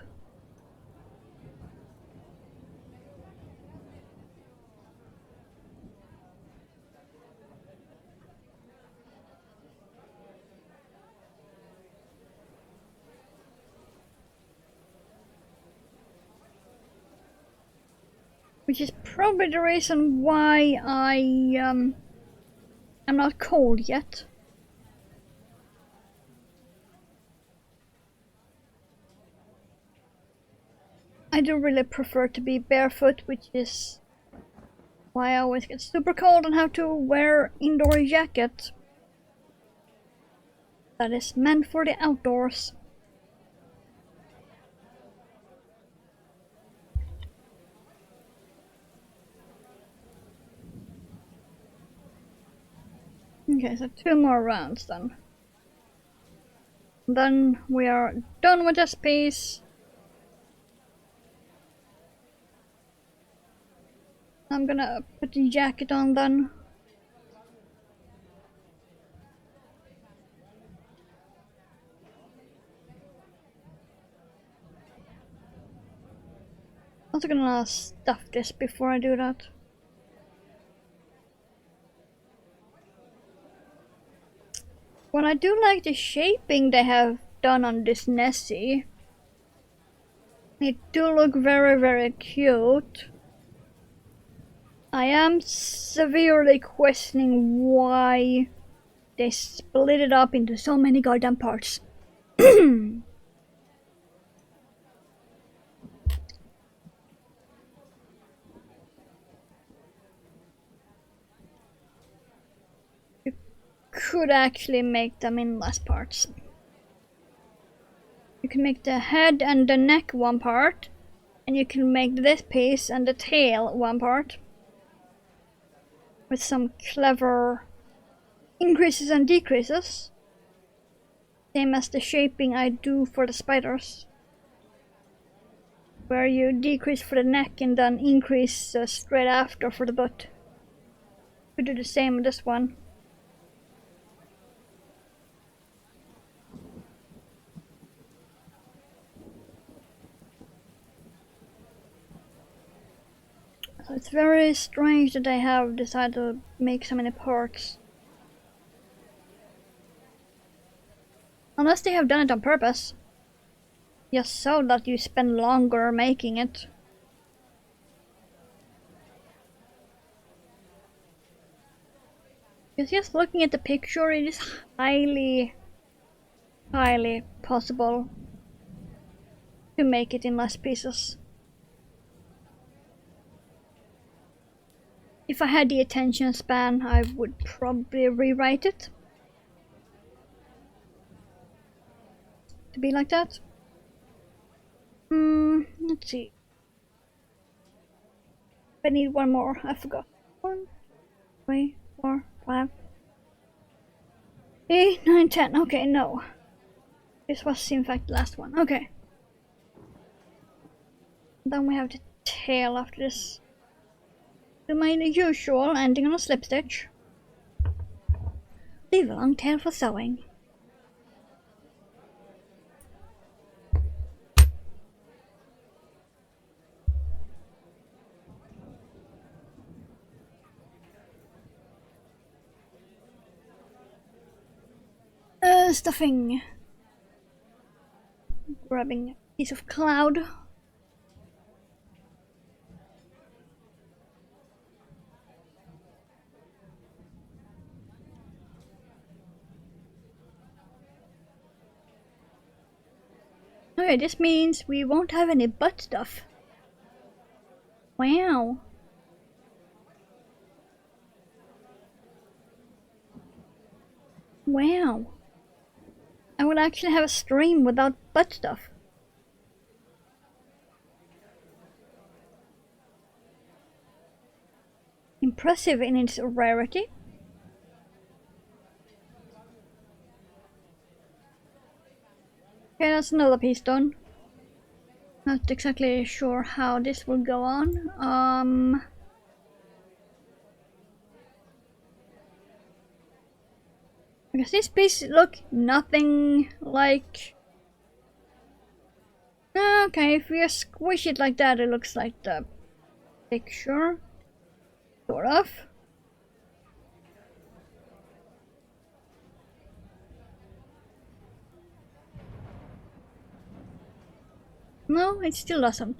Which is probably the reason why I'm not cold yet. I do really prefer to be barefoot, which is why I always get super cold and have to wear indoor jacket that is meant for the outdoors. Okay, so 2 more rounds then. Then we are done with this piece. I'm gonna put the jacket on then. I'm also gonna stuff this before I do that. What I do like the shaping they have done on this Nessie. It do look very, very cute. I am severely questioning why they split it up into so many goddamn parts. You could actually make them in less parts. You can make the head and the neck one part, and you can make this piece and the tail one part. With some clever increases and decreases. Same as the shaping I do for the spiders. Where you decrease for the neck and then increase straight after for the butt. We do the same with this one. So it's very strange that they have decided to make so many parts. Unless they have done it on purpose. Just so that you spend longer making it. Because just looking at the picture, it is highly possible to make it in less pieces. If I had the attention span, I would probably rewrite it to be like that. Let's see. I need one more, I forgot. 1, 3, 4, 5, 8, 9, 10. Okay, no. This was in fact the last one. Okay. Then we have the tail after this. Do my usual ending on a slip stitch. Leave a long tail for sewing. Stuffing. Grabbing a piece of cloud. Okay, this means we won't have any butt stuff. Wow. Wow. I will actually have a stream without butt stuff. Impressive in its rarity. Okay, that's another piece done. Not exactly sure how this will go on. Because this piece look nothing like... Okay, if you squish it like that, it looks like the picture. Sort of. No, it still doesn't.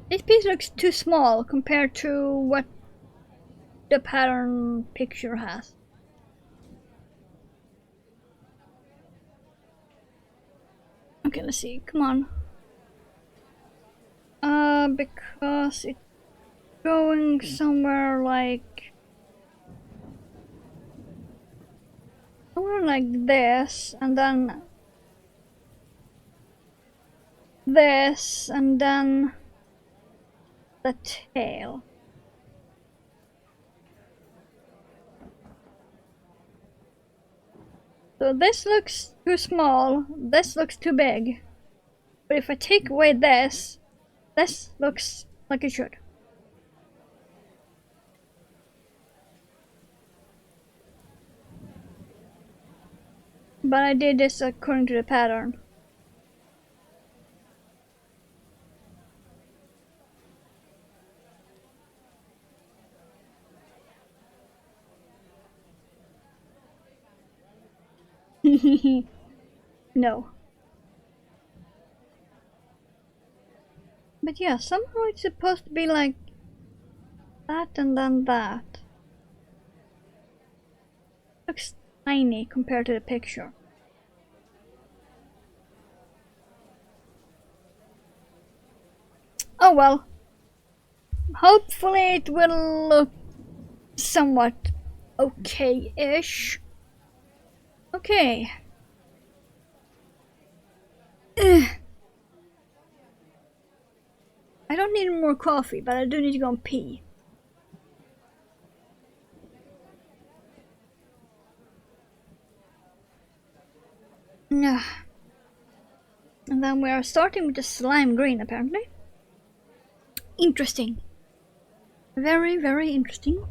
This piece looks too small compared to what the pattern picture has. Okay, let's see, come on. because it's going somewhere like this, and then this, and then the tail. So this looks too small, this looks too big. But if I take away this, this looks like it should. But I did this according to the pattern. No. But yeah, somehow it's supposed to be like that and then that. Looks tiny compared to the picture. Oh well. Hopefully it will look somewhat okay-ish. Okay. I don't need more coffee, but I do need to go and pee. And then we are starting with the slime green, apparently. Interesting. Very, very interesting.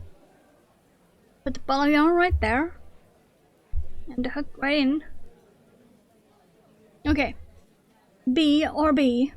Put the ball of yarn right there. And the hook right in. Okay. B or B.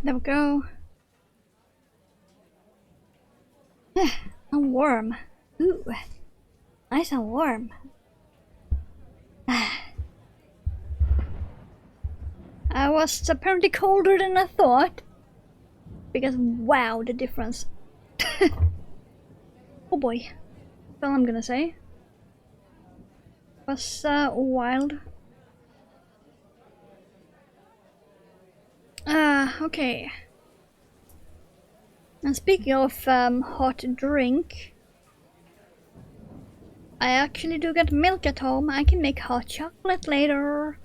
There we go. I'm warm. Ooh, nice and warm. was apparently colder than I thought. Because wow, the difference. Oh boy. That's all I'm gonna say. It was wild. Okay. And speaking of hot drink, I actually do get milk at home. I can make hot chocolate later.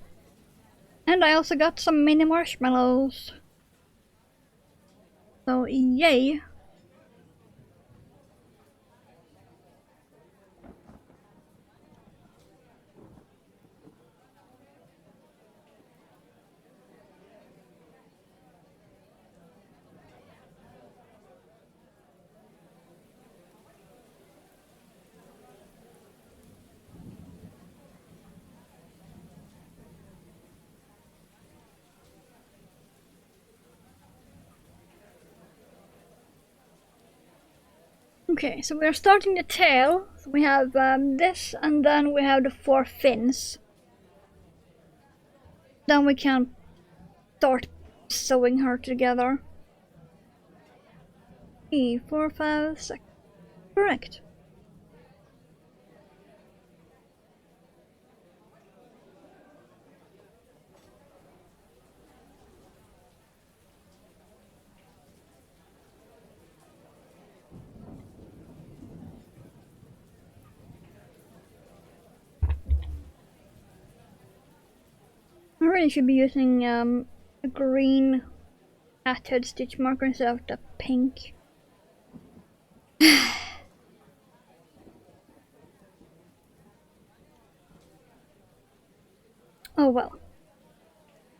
And I also got some mini marshmallows. So yay. Okay, so we're starting the tail. So we have this, and then we have the 4 fins. Then we can start sewing her together. 3, 4, 5, 6. Correct. I really should be using a green hatted stitch marker instead of the pink. Oh well.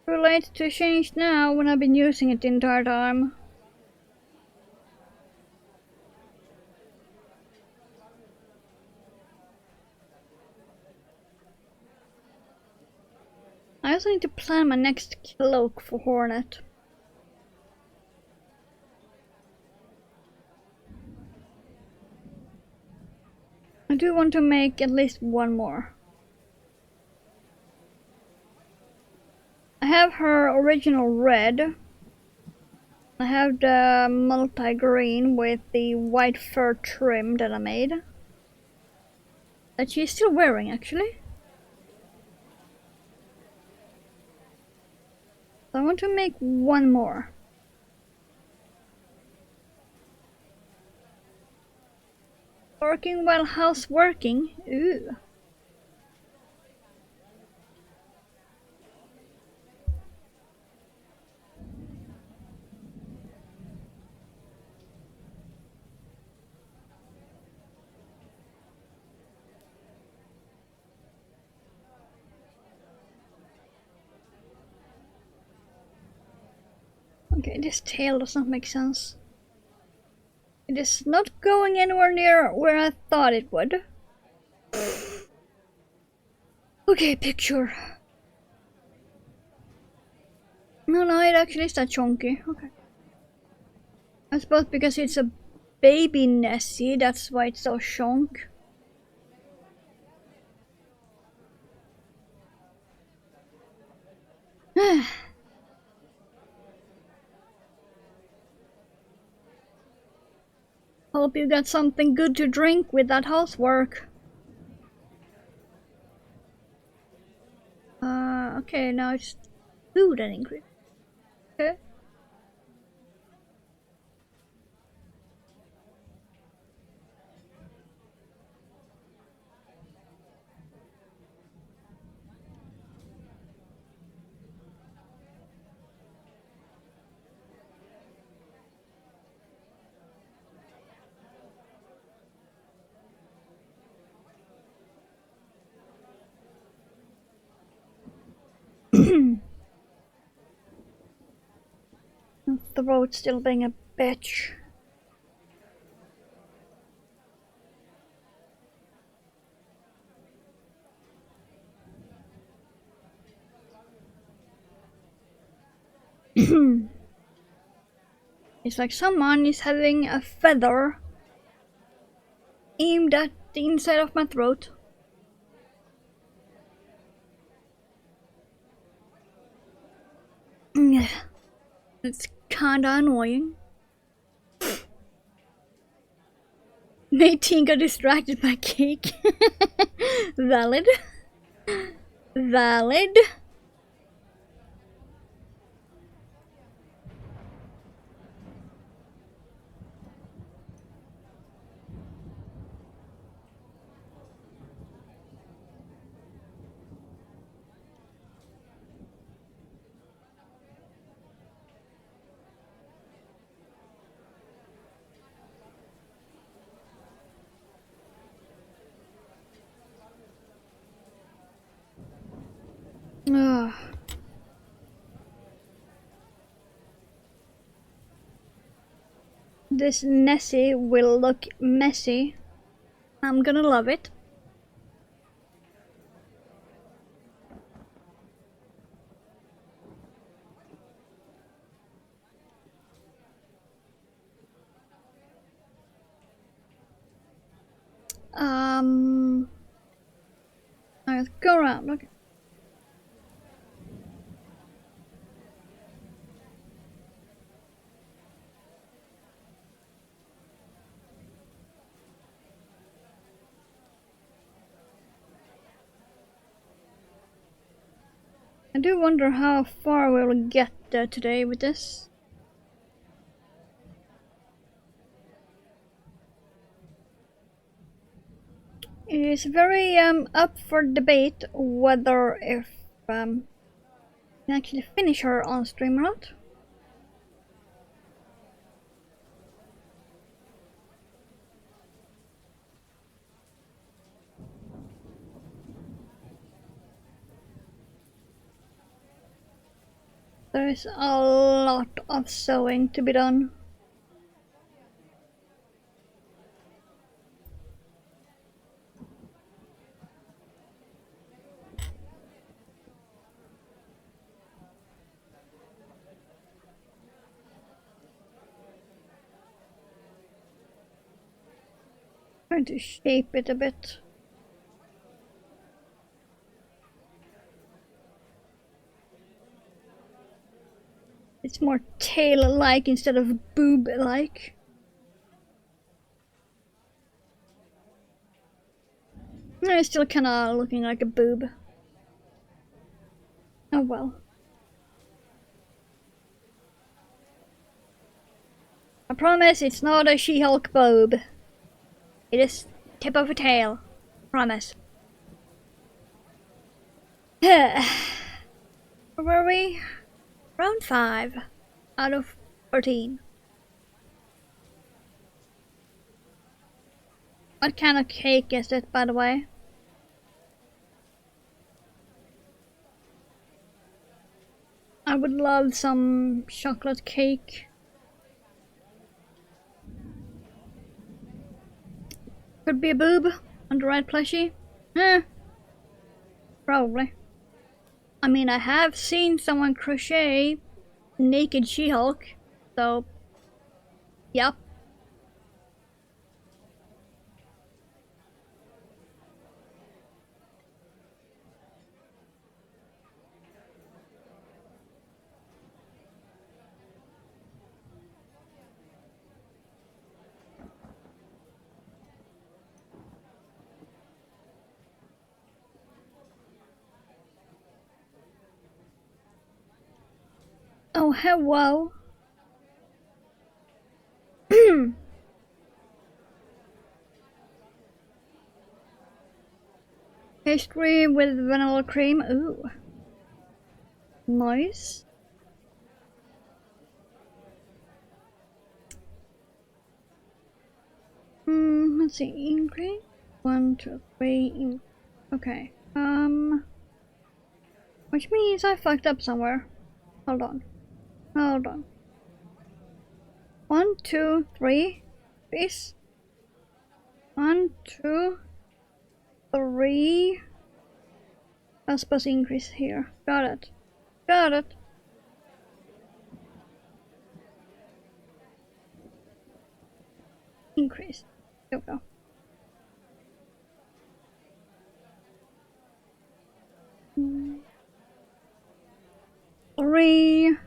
Too late to change now when I've been using it the entire time. I also need to plan my next cloak for Hornet. I do want to make at least one more. I have her original red. I have the multi-green with the white fur trim that I made. That she's still wearing, actually. So I want to make one more. Working while houseworking? Ooh. Okay, this tail does not make sense. It is not going anywhere near where I thought it would. Okay, picture. No, it actually is that chunky. Okay. I suppose because it's a baby Nessie, that's why it's so chunk. Hope you got something good to drink with that housework. Okay, now it's food and ingredient. Okay. Throat still being a bitch. It's like someone is having a feather aimed at the inside of my throat. It's kinda annoying. Nadine got distracted by cake. Valid. Valid. Ugh. This Nessie will look messy. I'm gonna love it. Let's go around. Okay. I do wonder how far we'll get today with this. It is very up for debate whether if we can actually finish her on stream or not. There is a lot of sewing to be done. Trying to shape it a bit. It's more tail-like instead of boob-like. No, it's still kinda looking like a boob. Oh well. I promise it's not a She-Hulk boob. It is tip of a tail. Promise. Where were we? Round 5 out of 14. What kind of cake is it, by the way? I would love some chocolate cake. Could be a boob on the right plushie. Probably. I mean, I have seen someone crochet naked She-Hulk, so yep. Oh, hello. Pastry with vanilla cream. Ooh. Nice. Let's see. Ingredient. 1, 2, 3. Okay. Which means I fucked up somewhere. Hold on. Hold on. 1, 2, 3. This. 1, 2, 3. I'm supposed to increase here. Got it. Got it. Increase. There we go. 3.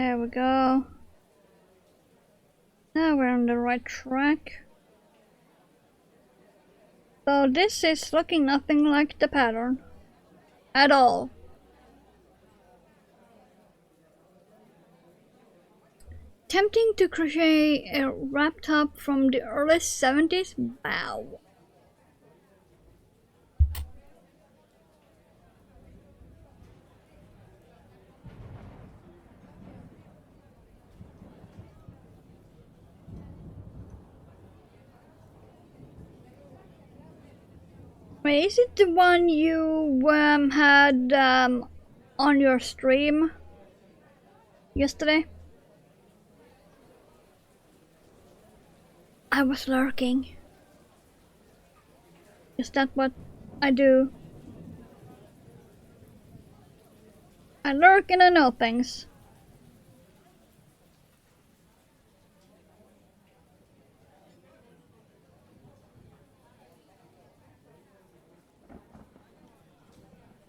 There we go. Now we're on the right track. So this is looking nothing like the pattern. At all. Tempting to crochet a wrap top from the early 70s? Wow. Wait, is it the one you had on your stream yesterday? I was lurking. Is that what I do? I lurk and I know things.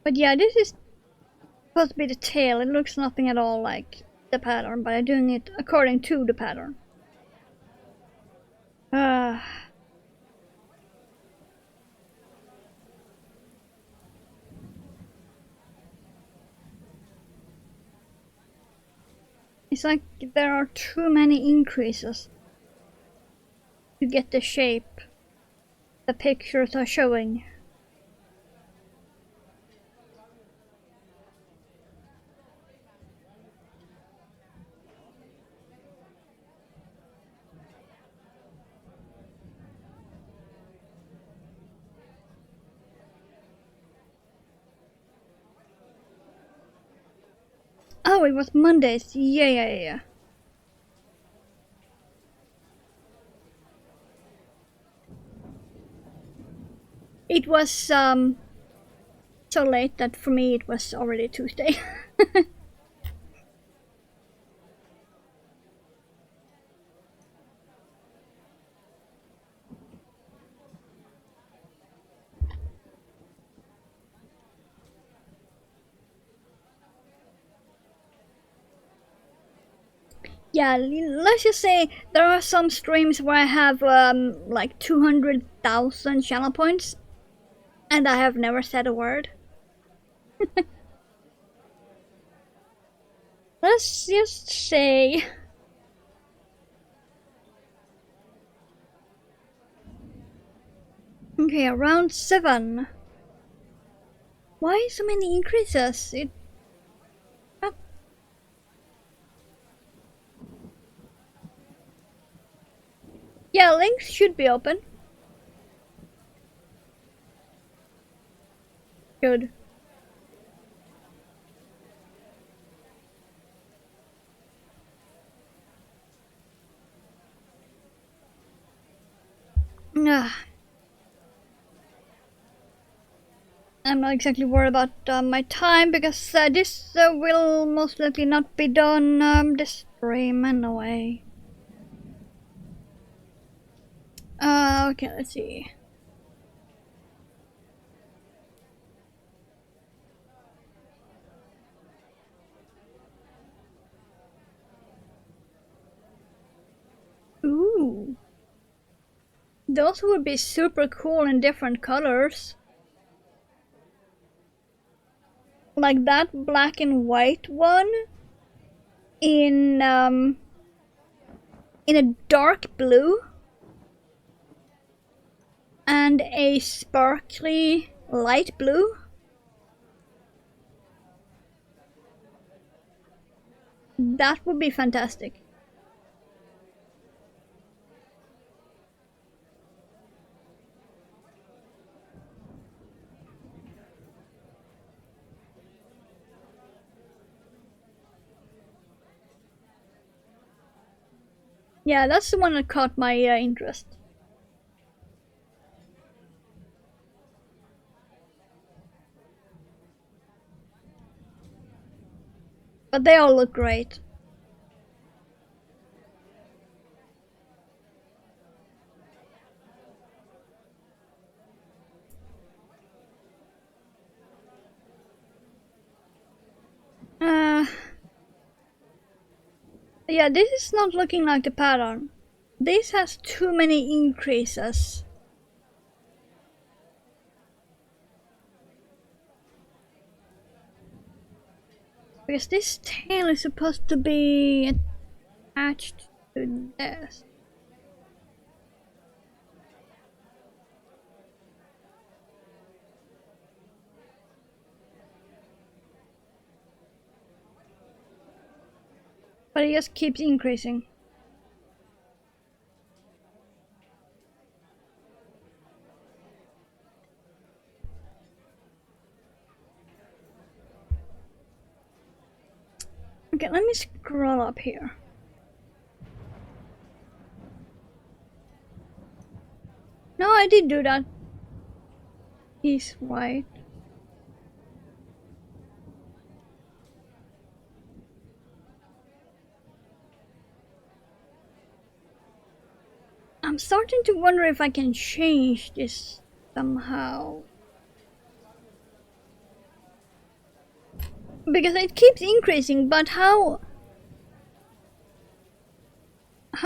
But yeah, this is supposed to be the tail. It looks nothing at all like the pattern, but I'm doing it according to the pattern. It's like there are too many increases to get the shape the pictures are showing. Oh, it was Mondays. Yeah. It was so late that for me it was already Tuesday. Yeah, let's just say there are some streams where I have like 200,000 channel points and I have never said a word. Let's just say okay, around 7. Why so many increases? Yeah, links should be open. Good. I'm not exactly worried about my time because this will most likely not be done this stream anyway. Okay, let's see. Ooh. Those would be super cool in different colors. Like that black and white one in a dark blue and a sparkly light blue. That would be fantastic. Yeah, that's the one that caught my interest. But they all look great. Yeah, this is not looking like the pattern. This has too many increases. Because this tail is supposed to be attached to this. But it just keeps increasing. Okay, let me scroll up here. No, I did do that. He's white. I'm starting to wonder if I can change this somehow. Because it keeps increasing, but how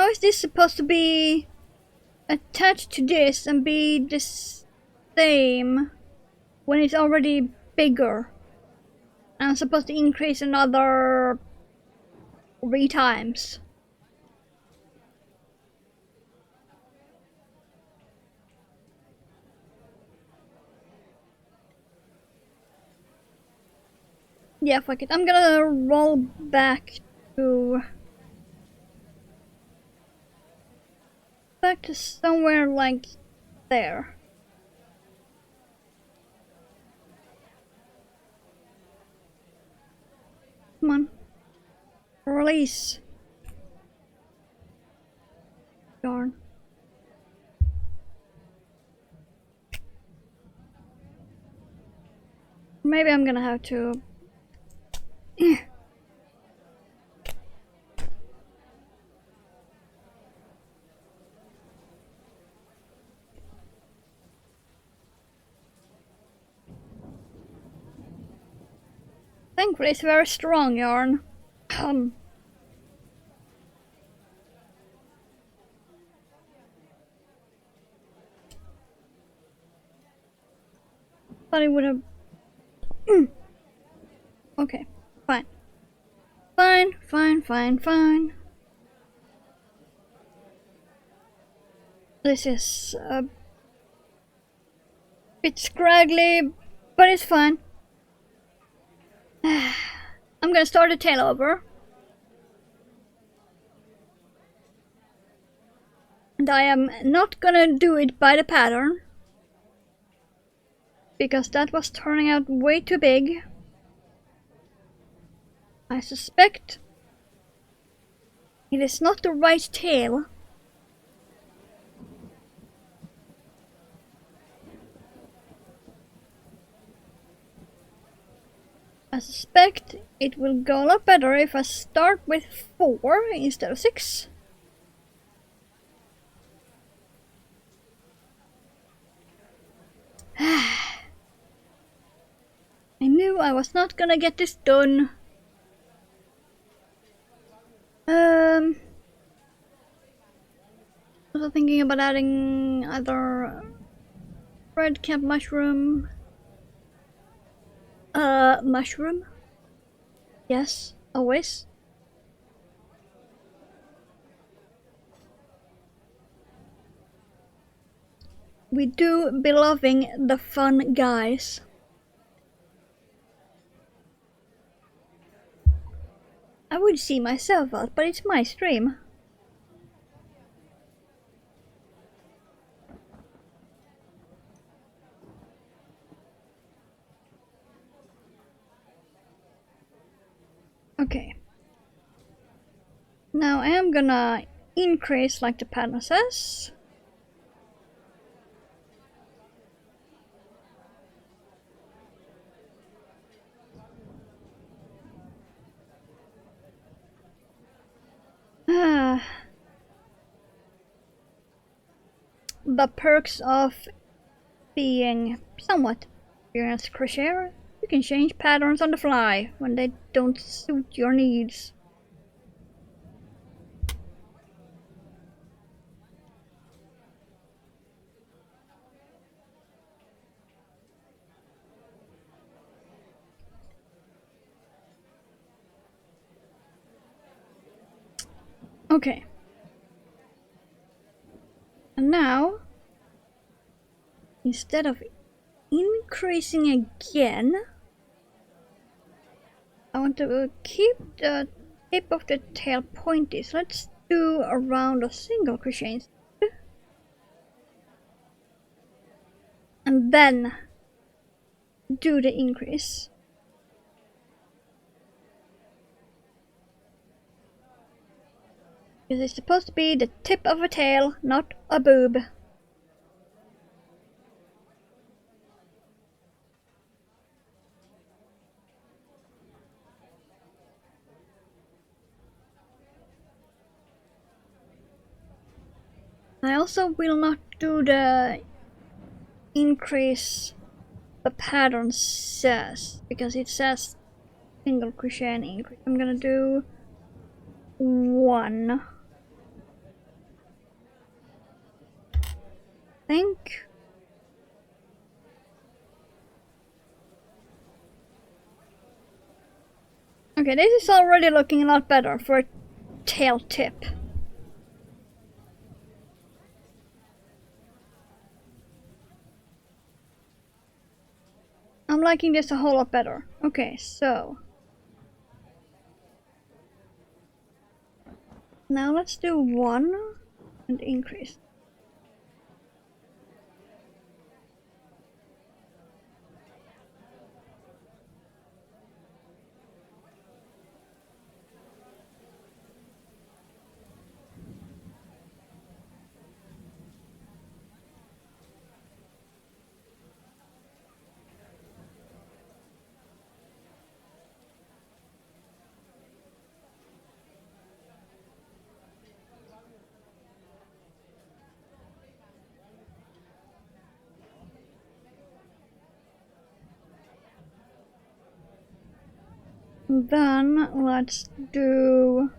is this supposed to be attached to this and be the same when it's already bigger? And I'm supposed to increase another 3 times. Yeah, fuck it. I'm gonna roll back to somewhere like there. Come on. Release. Darn. Maybe I'm gonna have to... Thankfully it's very strong yarn. Thought it would have... Okay, fine. Fine. This is a bit scraggly, but it's fine. I'm gonna start the tail over. And I am not gonna do it by the pattern, because that was turning out way too big. I suspect it is not the right tail. I suspect it will go a lot better if I start with 4 instead of 6. I knew I was not gonna get this done. Also thinking about adding either red cap mushroom. Mushroom? Yes, always. We do be loving the fun, guys. I would see myself out, but it's my stream. Okay. Now I am gonna increase like the pattern says. The perks of being somewhat experienced crocheter. You can change patterns on the fly when they don't suit your needs. Okay. And now, instead of increasing again, I want to keep the tip of the tail pointy. So let's do around a single crochet instead. And then do the increase. This is supposed to be the tip of a tail, not a boob. I also will not do the increase the pattern says, because it says single crochet and increase. I'm gonna do 1. Think. Okay, this is already looking a lot better for a tail tip. I'm liking this a whole lot better. Okay, so now let's do 1 and increase. Then let's do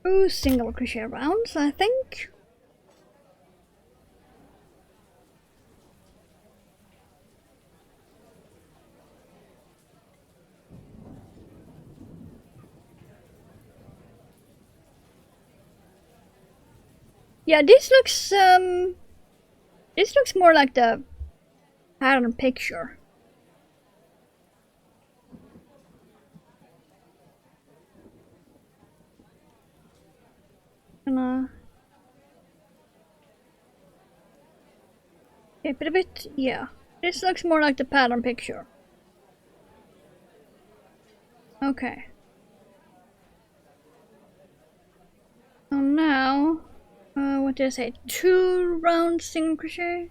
2 single crochet rounds, I think. Yeah, this looks more like the pattern picture. Gonna keep it a bit, yeah. This looks more like the pattern picture. Okay. So now, what did I say? 2 rounds single crochet?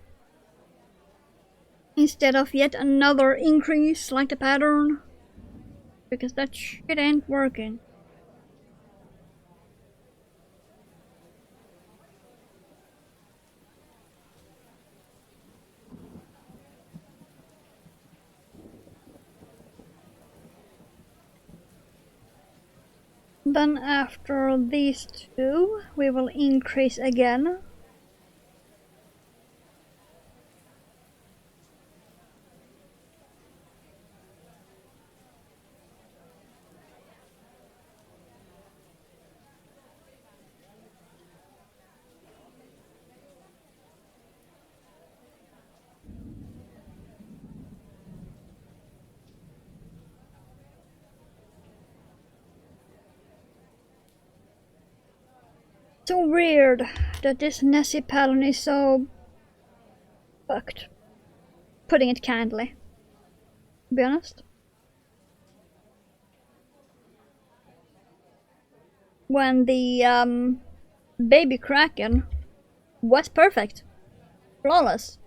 Instead of yet another increase like the pattern. Because that shit ain't working. Then after these 2, we will increase again. So weird that this Nessie pattern is so fucked. Putting it kindly. To be honest. When the baby Kraken was perfect. Flawless.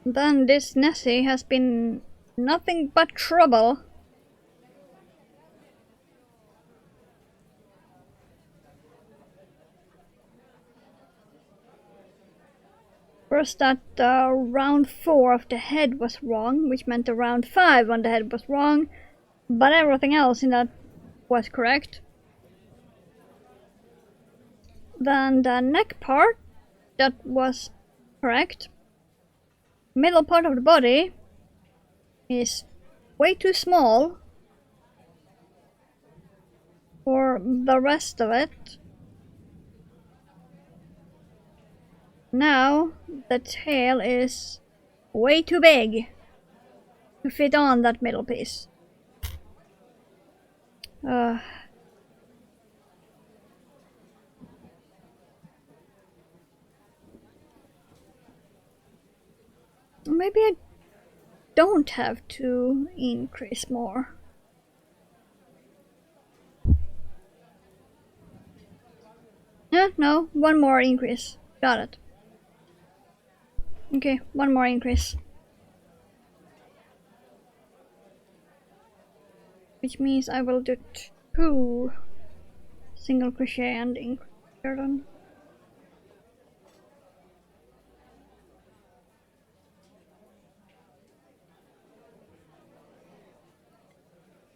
Then this Nessie has been nothing but trouble. First that round 4 of the head was wrong, which meant the round 5 on the head was wrong, but everything else in that was correct. Then the neck part, that was correct. Middle part of the body is way too small. For the rest of it, now the tail is way too big to fit on that middle piece. Maybe I don't have to increase more. Yeah, no, one more increase. Got it. Okay, one more increase. Which means I will do 2 single crochet and increase then.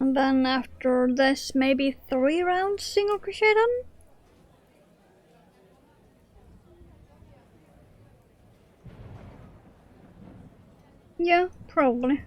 And then after this, maybe 3 rounds single crochet then? Yeah, probably.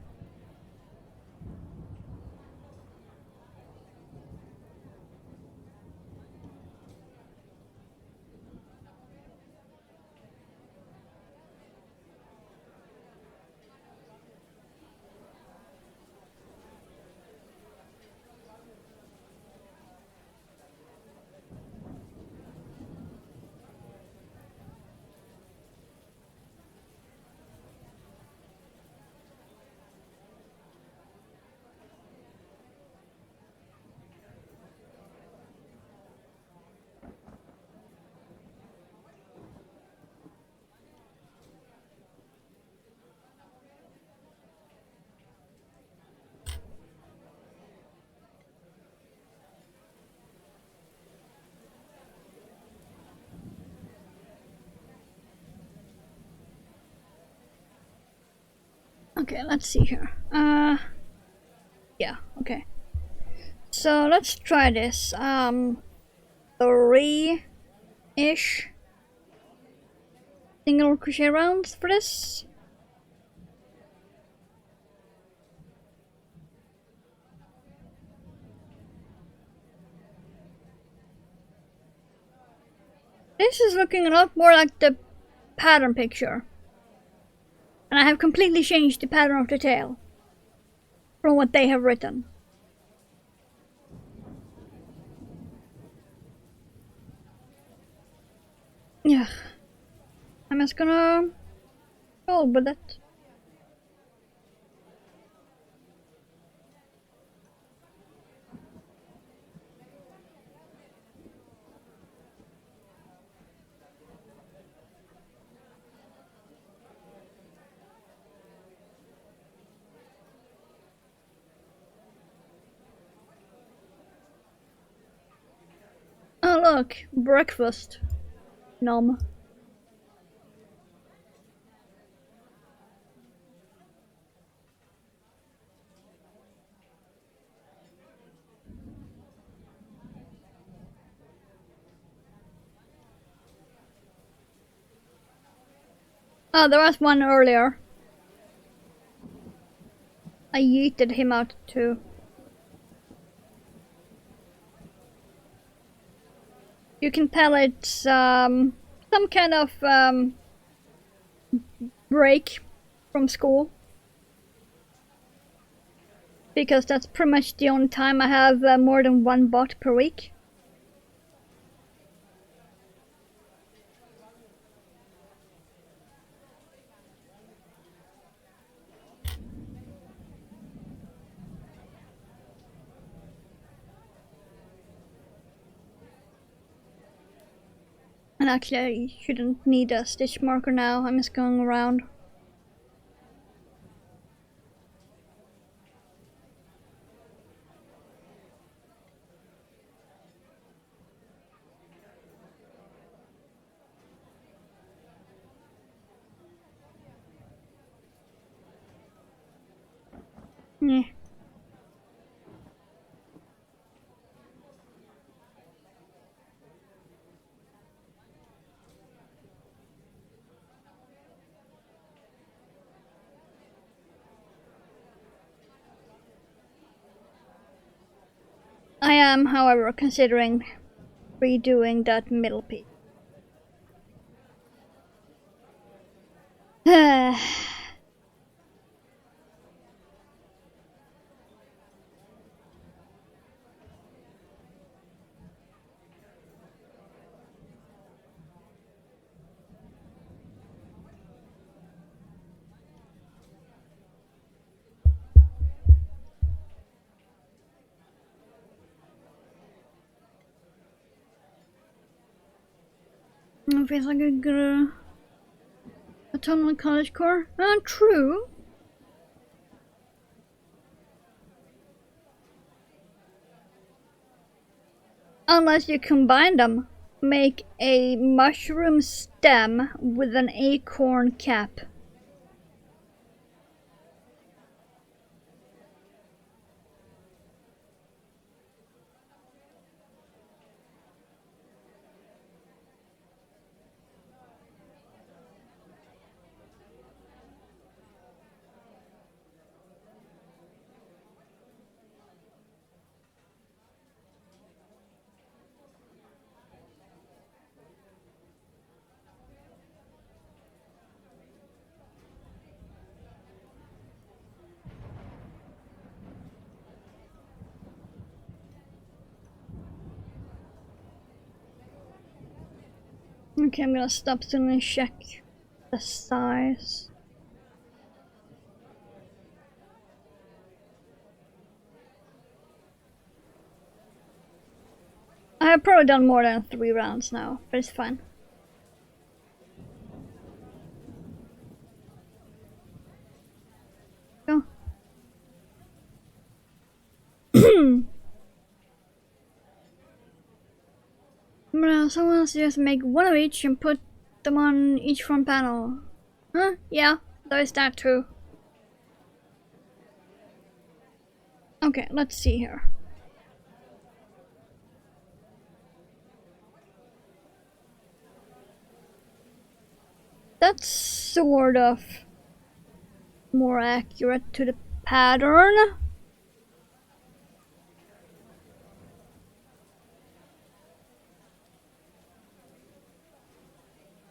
Okay, let's see here. Yeah, okay. So let's try this. 3-ish single crochet rounds for this. This is looking a lot more like the pattern picture. And I have completely changed the pattern of the tail from what they have written. Yeah. I'm just gonna roll with it. Oh look, breakfast. Nom. Oh, there was one earlier. I yeeted him out too. You can tell it's some kind of break from school. Because that's pretty much the only time I have more than 1 bot per week. And actually I shouldn't need a stitch marker now, I'm just going around. Yeah. am, however, considering redoing that middle piece. It feels like a tunnel college core. True. Unless you combine them, make a mushroom stem with an acorn cap. Okay, I'm gonna stop soon and check the size. I have probably done more than 3 rounds now, but it's fine. Go. Someone suggests make one of each and put them on each front panel. Huh? Yeah, there is that too. Okay, let's see here. That's sort of more accurate to the pattern.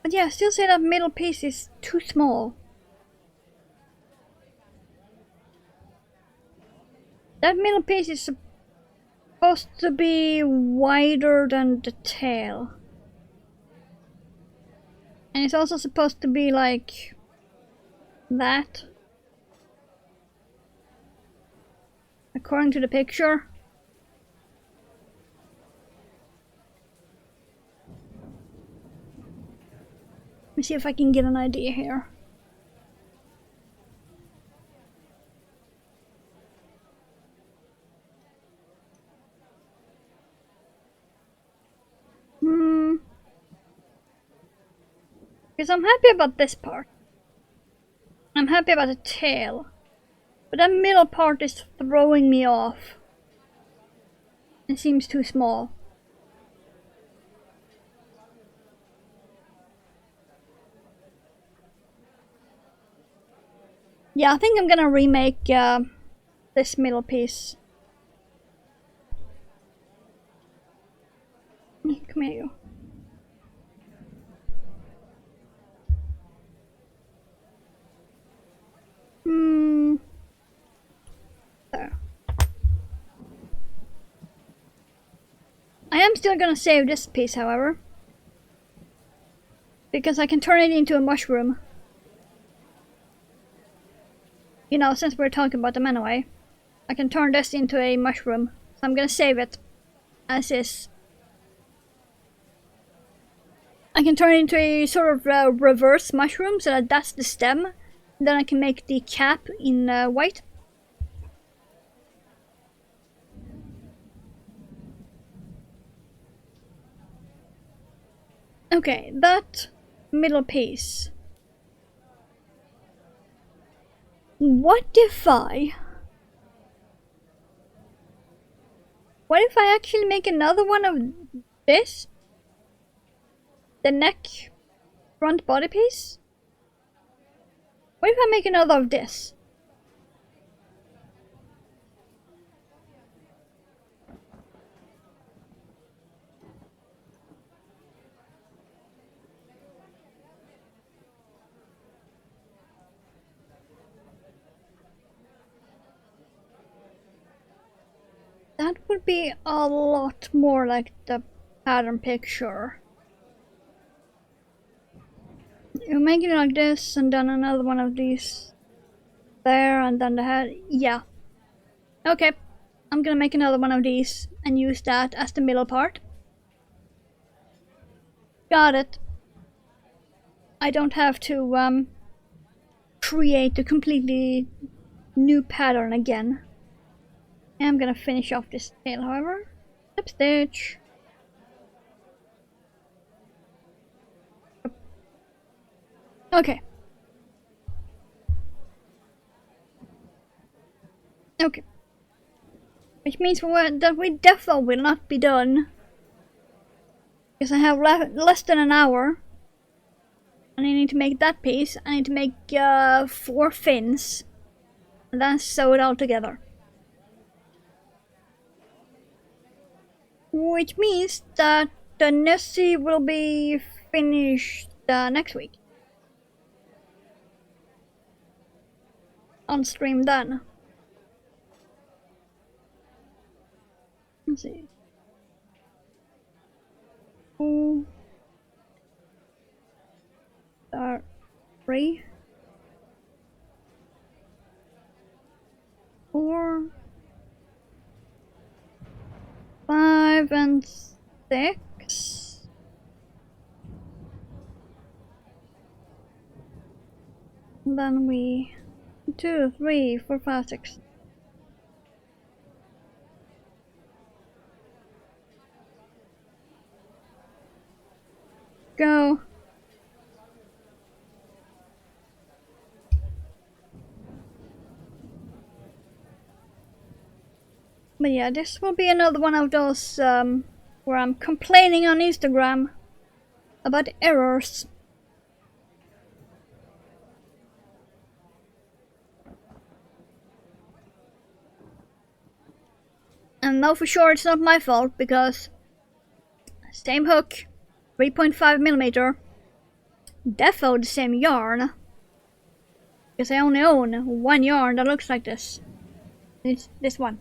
But yeah, I still say that middle piece is too small. That middle piece is supposed to be wider than the tail. And it's also supposed to be like that. According to the picture. Let me see if I can get an idea here. Because I'm happy about this part. I'm happy about the tail. But that middle part is throwing me off. It seems too small. Yeah, I think I'm gonna remake this middle piece. Come here, you. There. I am still gonna save this piece, however. Because I can turn it into a mushroom. You know, since we're talking about them anyway. I can turn this into a mushroom. So I'm gonna save it as is. I can turn it into a sort of reverse mushroom so that that's the stem. Then I can make the cap in white. Okay, that middle piece. What if I actually make another one of this? The neck front body piece? What if I make another of this? That would be a lot more like the pattern picture. You make it like this, and then another one of these there, and then the head. Yeah. Okay. I'm gonna make another one of these and use that as the middle part. Got it. I don't have to create a completely new pattern again. I'm gonna finish off this tail, however. Slip stitch. Okay. Okay. Which means that we definitely will not be done. Because I have less than an hour. And I need to make that piece. I need to make 4 fins. And then sew it all together. Which means that the Nessie will be finished next week. On stream then. Let's see. 3, 4, 5, and 6. And then we 2, 3, 4, 5, 6. Go. But yeah, this will be another one of those where I'm complaining on Instagram about errors. And now for sure it's not my fault, because same hook, 3.5mm, defo the same yarn. Because I only own one yarn that looks like this. It's this one.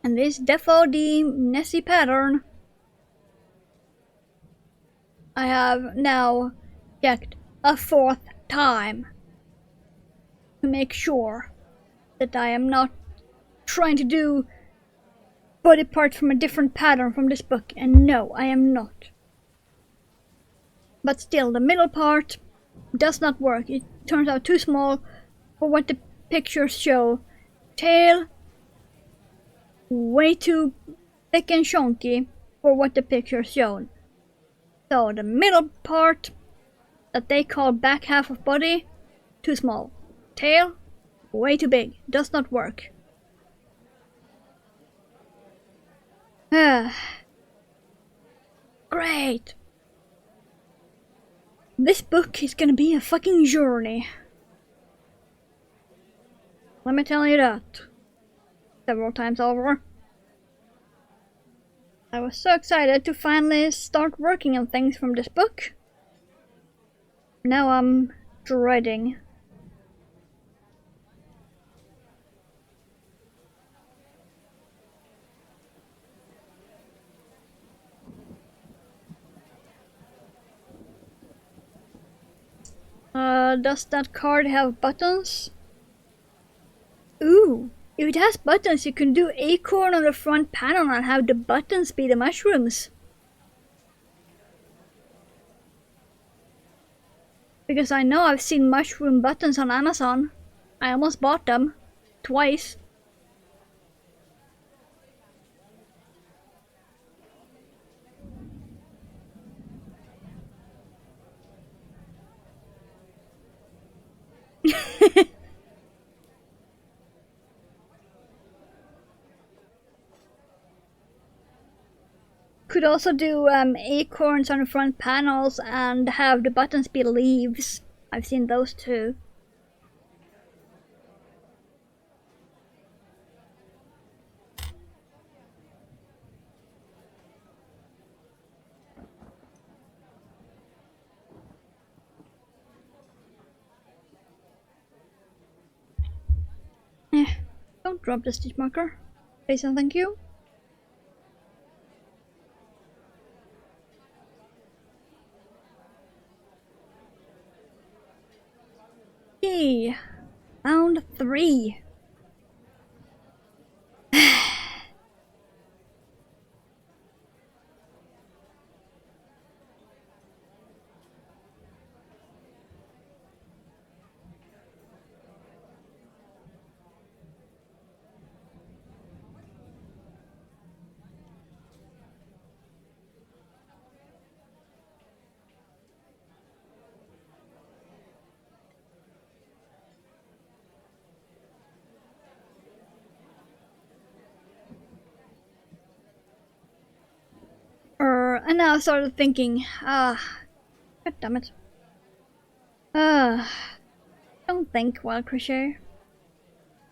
And this defo the Nessie pattern. I have now checked a 4th time to make sure that I am not trying to do body parts from a different pattern from this book, and no, I am not. But still, the middle part does not work. It turns out too small for what the pictures show. Tail, way too thick and chunky for what the pictures show. So the middle part, that they call back half of body, too small. Tail, way too big. Does not work. Great. This book is gonna be a fucking journey. Let me tell you that. Several times over. I was so excited to finally start working on things from this book. Now I'm dreading. Does that card have buttons? Ooh, if it has buttons, you can do acorn on the front panel and have the buttons be the mushrooms. Because I know I've seen mushroom buttons on Amazon. I almost bought them. Twice. Could also do acorns on the front panels and have the buttons be leaves. I've seen those too. Don't drop the stitch marker. Please and thank you. Okay, round 3. And now I started thinking, god damn it. Don't think while crochet.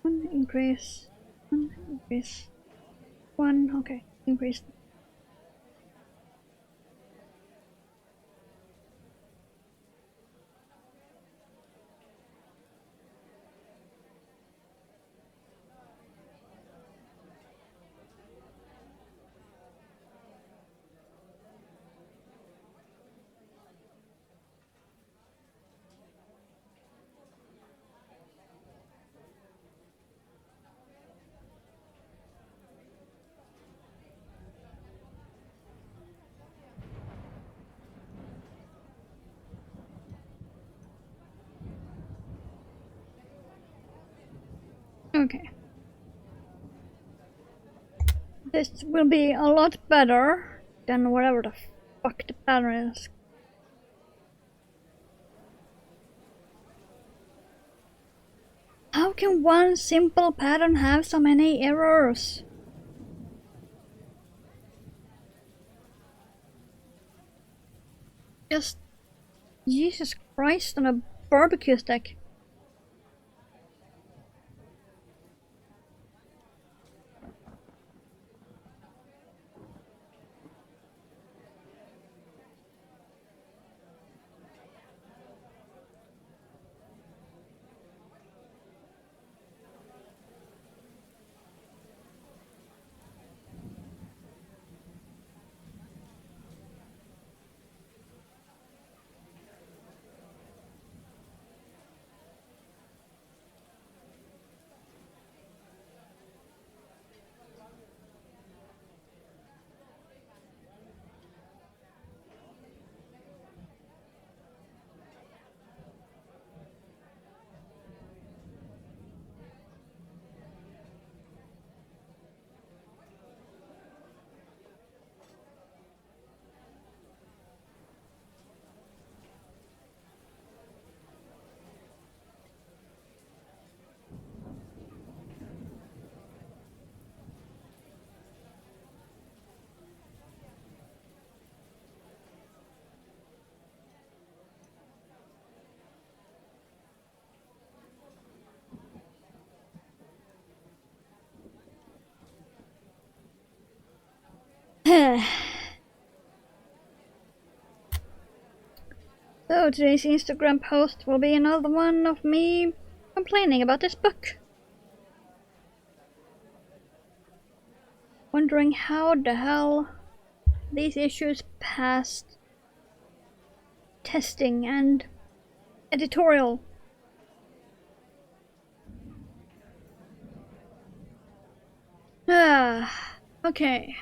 1 increase, 1 increase, 1, okay, increase. Okay. This will be a lot better than whatever the fuck the pattern is. How can one simple pattern have so many errors? Just Jesus Christ on a barbecue stick. So today's Instagram post will be another one of me complaining about this book. Wondering how the hell these issues passed testing and editorial. Okay.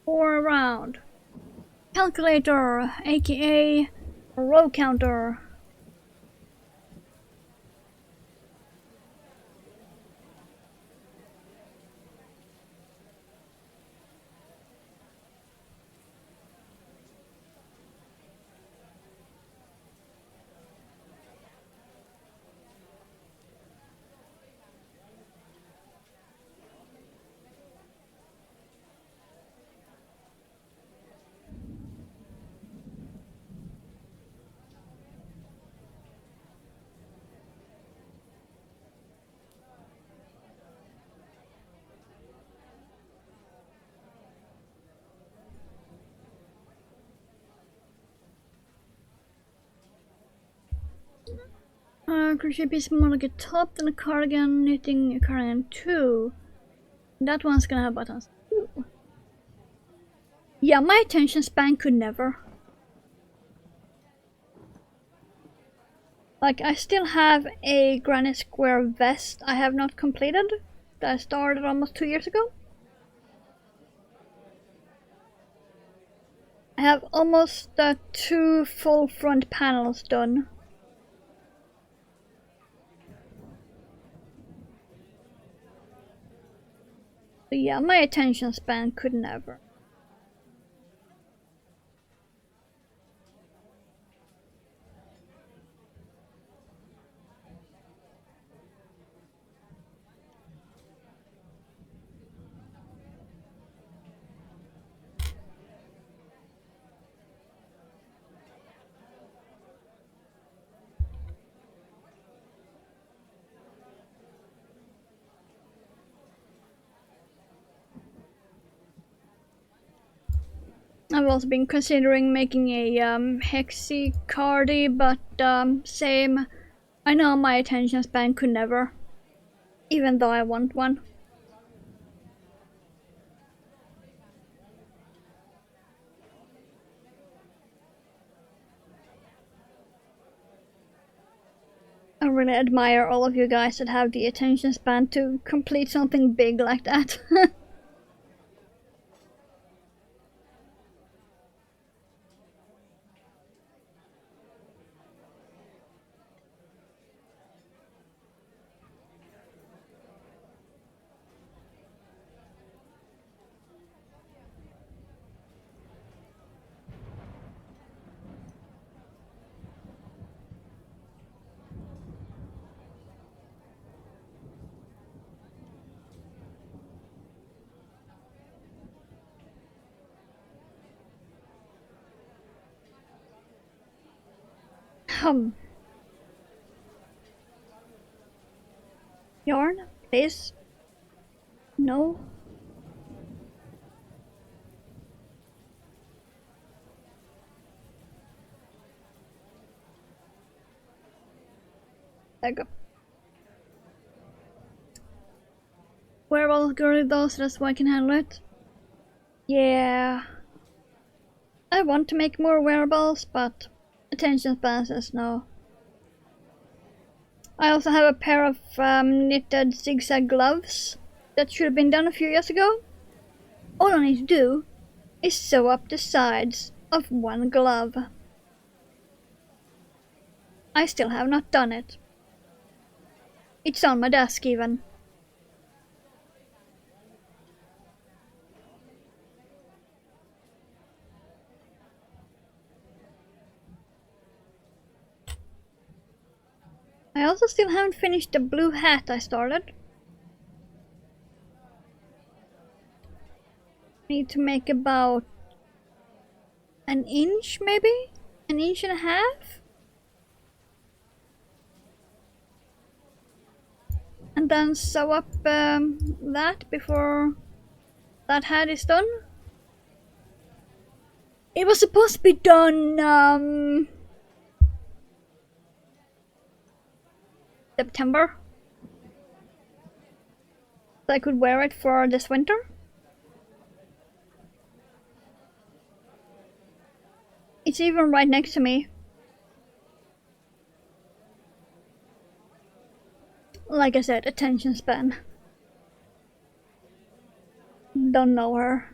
4 round. Calculator, aka row counter. Crochet piece more like a top than a cardigan, knitting a cardigan 2. That one's gonna have buttons too. Yeah, my attention span could never. Like, I still have a granny square vest I have not completed, that I started almost 2 years ago. I have almost 2 full front panels done. But yeah, my attention span could never. I've also been considering making a hexy cardi, but same. I know my attention span could never, even though I want one. I really admire all of you guys that have the attention span to complete something big like that. Yarn, please. No. There you go. Wearable girly dolls, that's why I can handle it. Yeah. I want to make more wearables, but attention span says no. I also have a pair of knitted zigzag gloves that should have been done a few years ago. All I need to do is sew up the sides of one glove. I still have not done it. It's on my desk even. I also still haven't finished the blue hat I started. Need to make about an inch, maybe? An inch and a half? And then sew up that before that hat is done. It was supposed to be done September. So I could wear it for this winter. It's even right next to me. Like I said, attention span. Don't know her.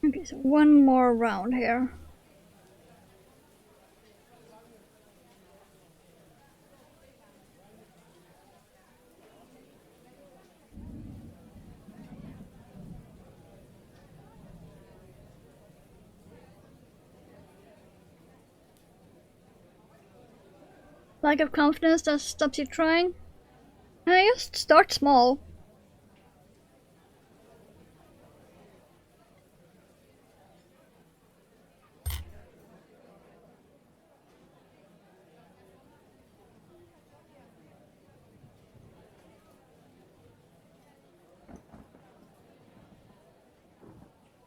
Okay, so one more round here. Lack of confidence that stops you trying? I just start small.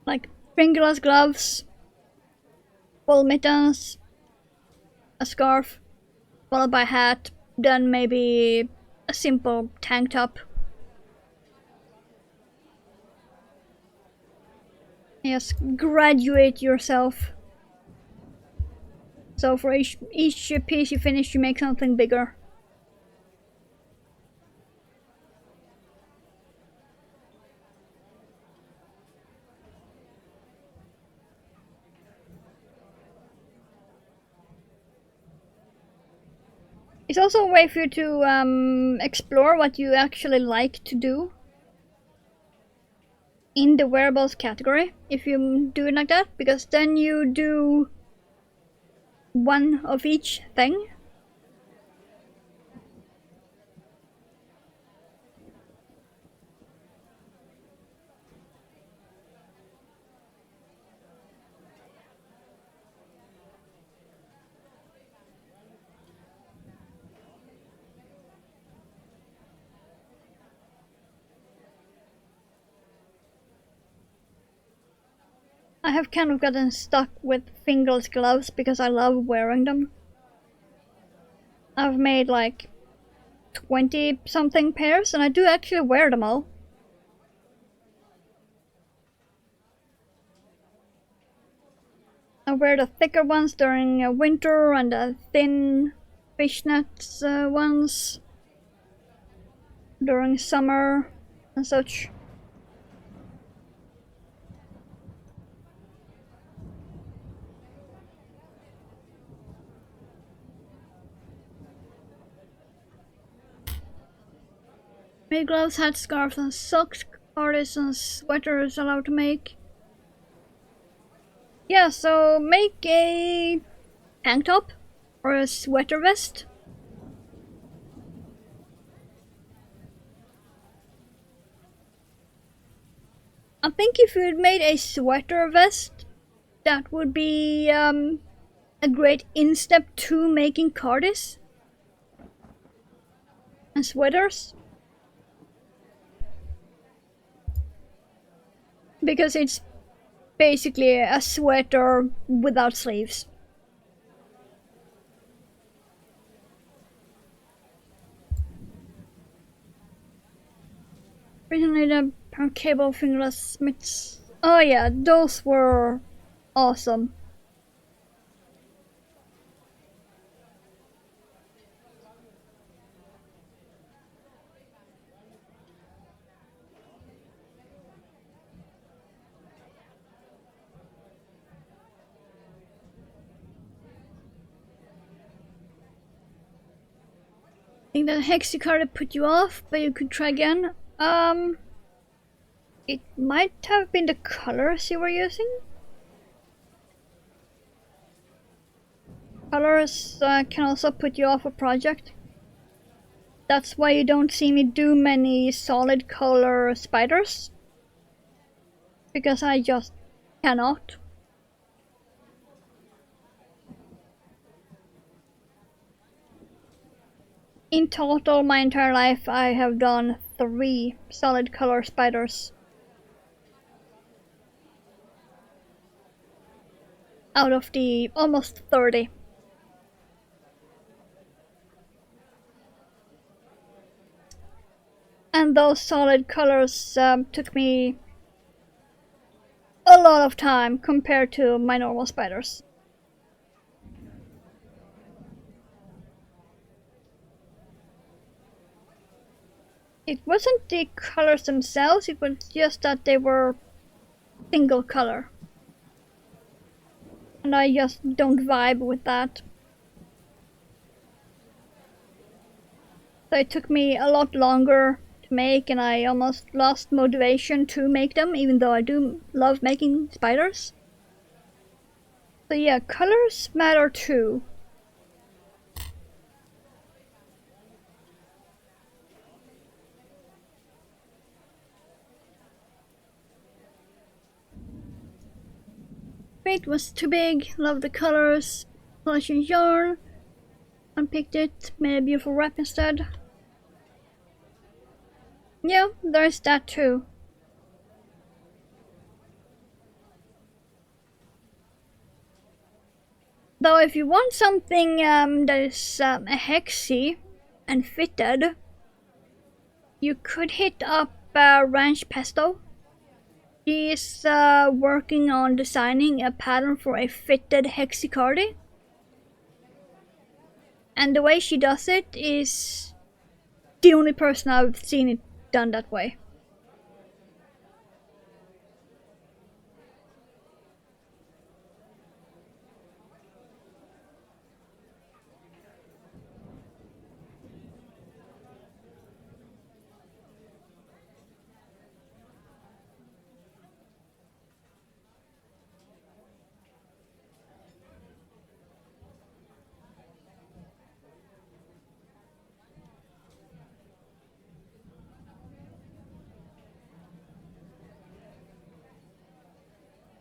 Like fingerless gloves, wool mittens, a scarf, followed by a hat, then maybe a simple tank top. Yes, graduate yourself. So for each piece you finish, you make something bigger. It's also a way for you to explore what you actually like to do in the wearables category, if you do it like that, because then you do one of each thing. I have kind of gotten stuck with fingerless gloves because I love wearing them. I've made like 20 something pairs and I do actually wear them all. I wear the thicker ones during winter and the thin fishnet ones during summer and such. Made gloves, hats, scarves, and socks. Artists and sweaters allowed to make. Yeah, so make a tank top or a sweater vest. I think if you'd made a sweater vest, that would be a great in-step to making cardis and sweaters. Because it's basically a sweater without sleeves. Originally the cable fingerless mitts. Oh yeah, those were awesome. I think that Hexy card put you off, but you could try again. It might have been the colors you were using. Colors can also put you off a project. That's why you don't see me do many solid color spiders. Because I just cannot. In total, my entire life, I have done 3 solid color spiders. Out of the almost 30. And those solid colors took me a lot of time compared to my normal spiders. It wasn't the colors themselves, it was just that they were single color. And I just don't vibe with that. So it took me a lot longer to make and I almost lost motivation to make them, even though I do love making spiders. So yeah, colors matter too. Weight was too big, loved the colors, collection yarn, unpicked it, made a beautiful wrap instead. Yeah, there's that too. Though if you want something that is a hexy and fitted, you could hit up Ranch Pesto. She is working on designing a pattern for a fitted hexicardi. And the way she does it is the only person I've seen it done that way.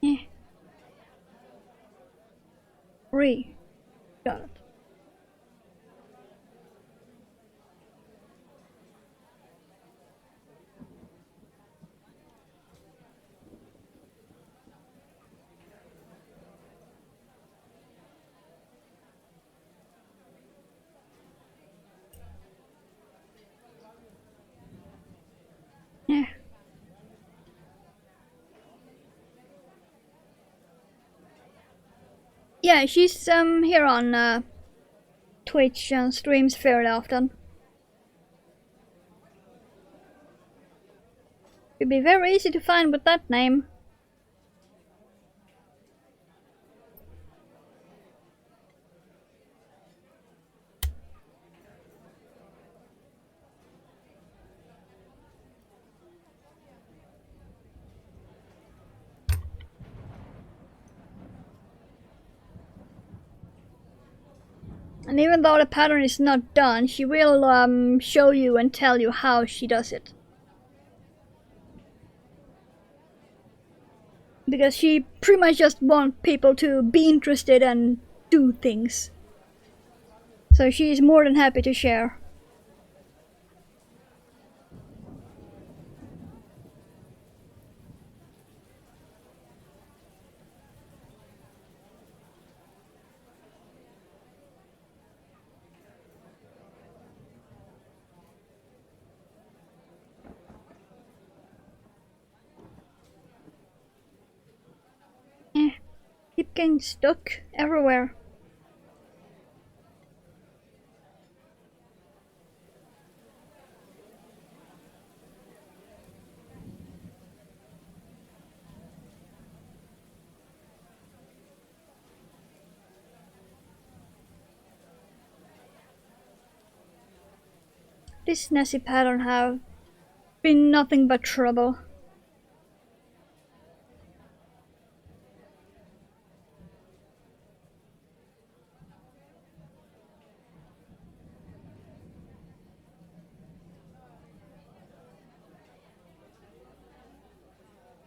Yeah. Got it. Yeah. Yeah, she's here on Twitch and streams fairly often. It'd be very easy to find with that name. And even though the pattern is not done, she will show you and tell you how she does it. Because she pretty much just wants people to be interested and do things. So she's more than happy to share. Eh, keep getting stuck everywhere. This Nessie pattern have been nothing but trouble.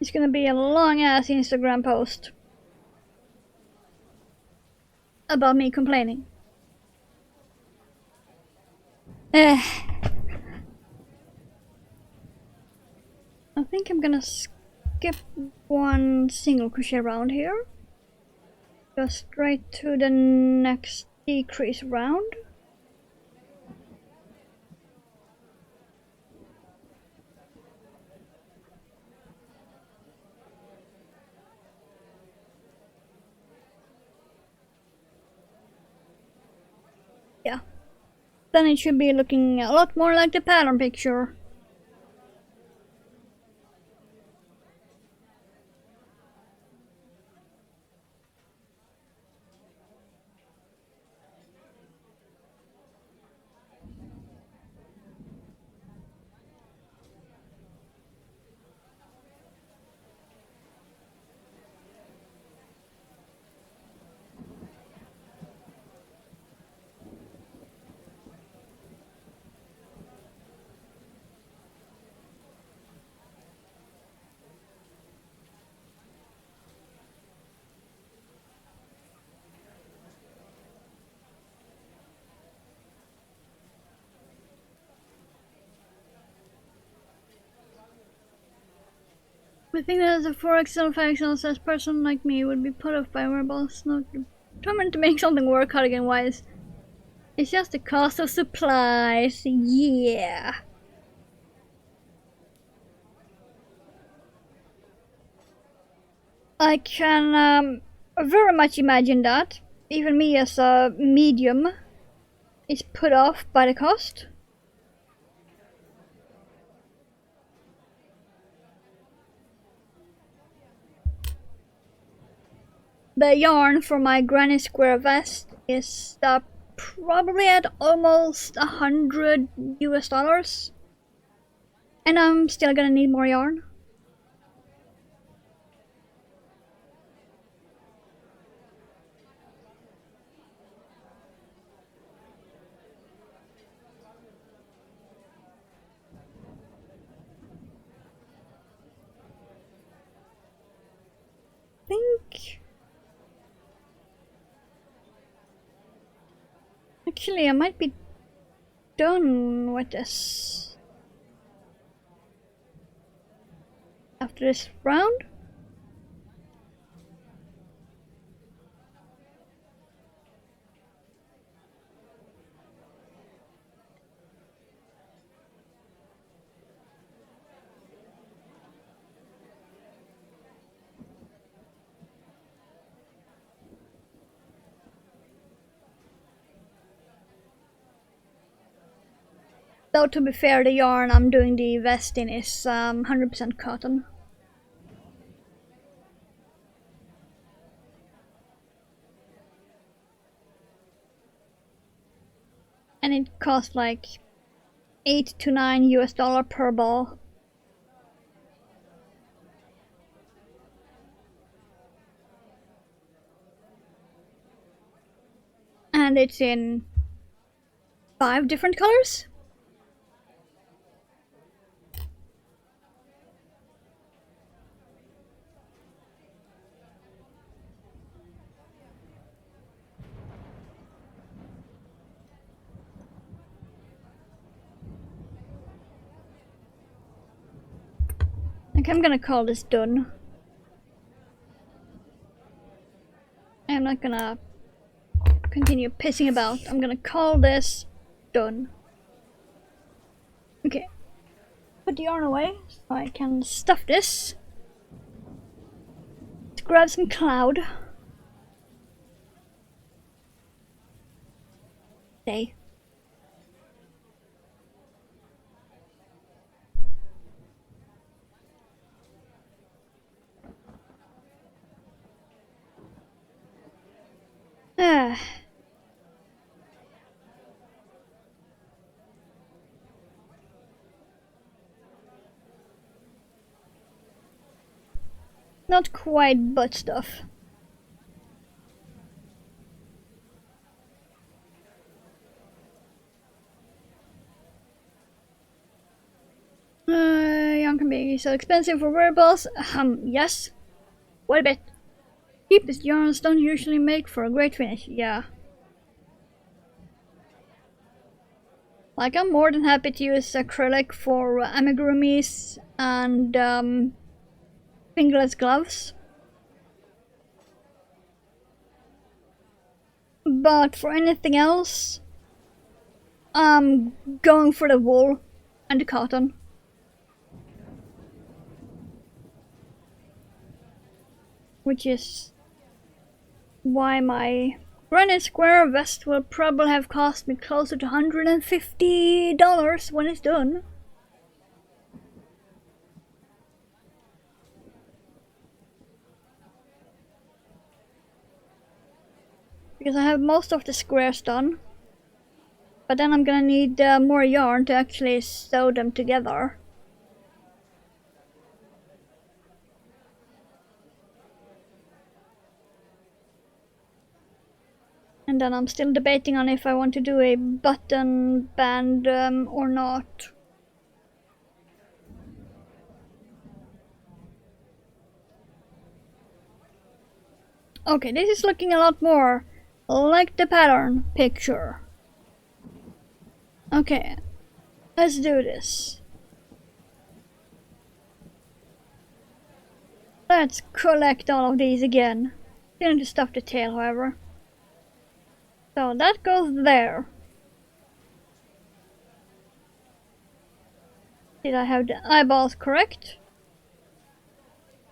It's gonna be a long ass Instagram post about me complaining. I think I'm gonna skip one single crochet round here. Go straight to the next decrease round. Yeah. Then it should be looking a lot more like the pattern picture. I think that as a 4XL, 5XL size person like me would be put off by wearables. Not determined to make something work cardigan wise. It's just the cost of supplies, yeah. I can very much imagine that. Even me as a medium is put off by the cost. The yarn for my granny square vest is probably at almost $100 US. And I'm still gonna need more yarn. Actually, I might be done with this after this round. Though to be fair, the yarn I'm doing the vest in is 100% cotton. And it costs like $8 to $9 per ball. And it's in 5 different colors. Okay, I'm gonna call this done. I'm not gonna continue pissing about. I'm gonna call this done. Okay. Put the yarn away so I can stuff this. Let's grab some cloud. Stay. Ah. Not quite butt stuff. Yarn can be so expensive for wearables. Yes. What a bit. Cheapest yarns don't usually make for a great finish, yeah. Like, I'm more than happy to use acrylic for amigurumis and fingerless gloves. But for anything else, I'm going for the wool and the cotton. Which is why my granny square vest will probably have cost me closer to $150 when it's done. Because I have most of the squares done. But then I'm gonna need more yarn to actually sew them together. And then I'm still debating on if I want to do a button band or not. Okay, this is looking a lot more like the pattern picture. Okay, let's do this. Let's collect all of these again. Still need to stuff the tail, however. So that goes there. Did I have the eyeballs correct?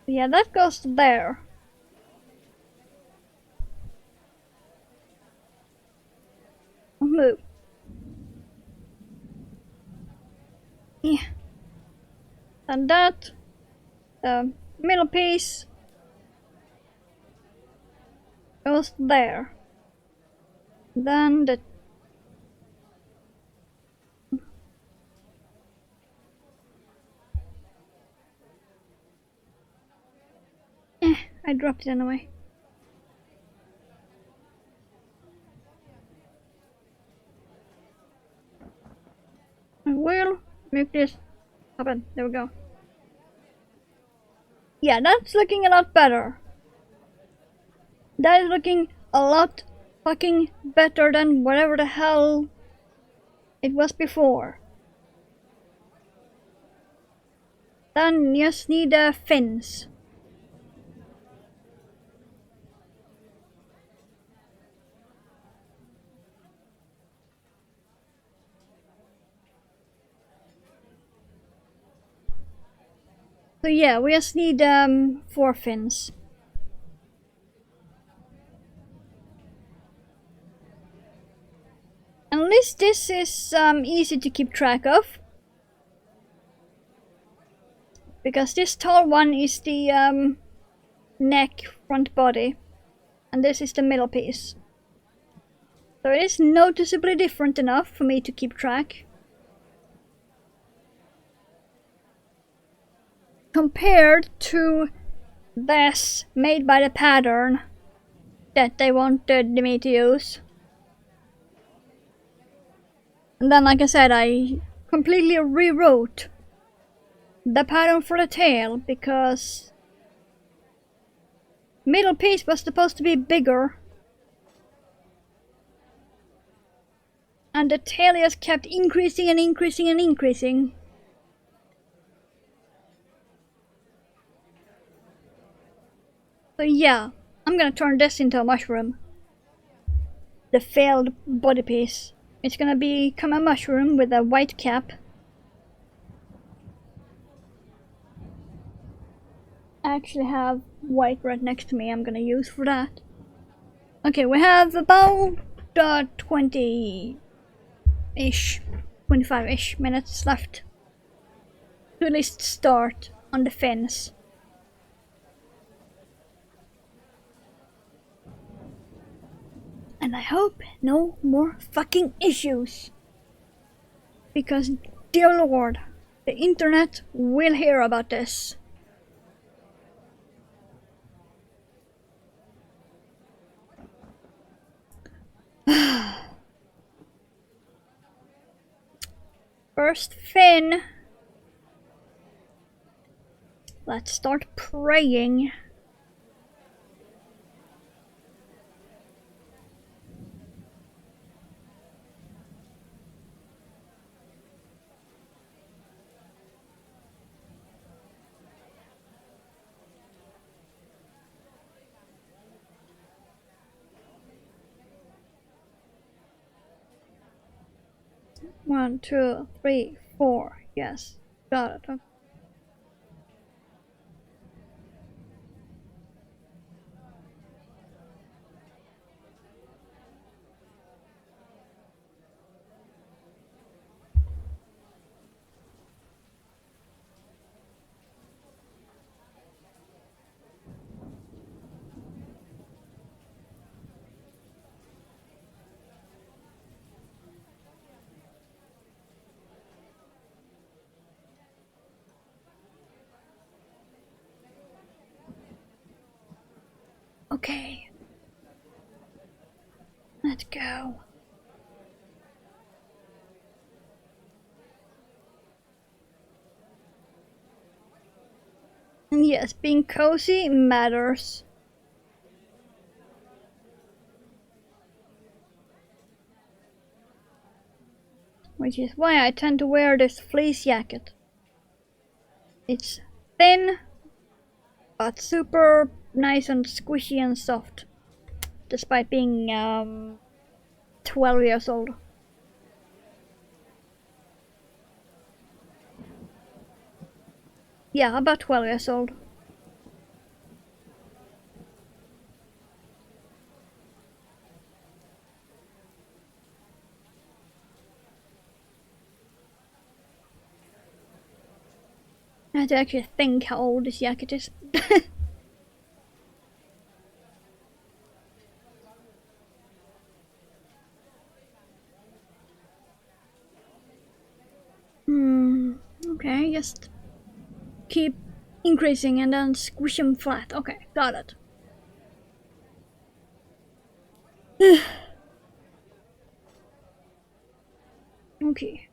Yeah, that goes there. Move. Yeah. And that, the middle piece, goes there. Then the I dropped it anyway. I will make this happen. There we go. Yeah, that's looking a lot better. That is looking a lot fucking better than whatever the hell it was before. Then you just need the fins. So yeah, we just need 4 fins. At least this is easy to keep track of. Because this tall one is the neck, front body. And this is the middle piece. So it is noticeably different enough for me to keep track. Compared to this made by the pattern that they wanted me to use. And then, like I said, I completely rewrote the pattern for the tail because middle piece was supposed to be bigger and the tail just kept increasing and increasing and increasing. So yeah, I'm gonna turn this into a mushroom. The failed body piece. It's gonna become a mushroom with a white cap. I actually have white right next to me I'm gonna use for that. Okay, we have about 20-ish, 25-ish minutes left to at least start on the fins. And I hope no more fucking issues. Because, dear lord, the internet will hear about this. First fin. Let's start praying. One, two, three, four. Yes, got it. Okay. Okay. Let's go. And yes, being cozy matters. Which is why I tend to wear this fleece jacket. It's thin, but super nice and squishy and soft, despite being 12 years old. Yeah, about 12 years old. I had to actually think how old this jacket is. Okay, just keep increasing and then squish them flat. Okay, got it. Okay.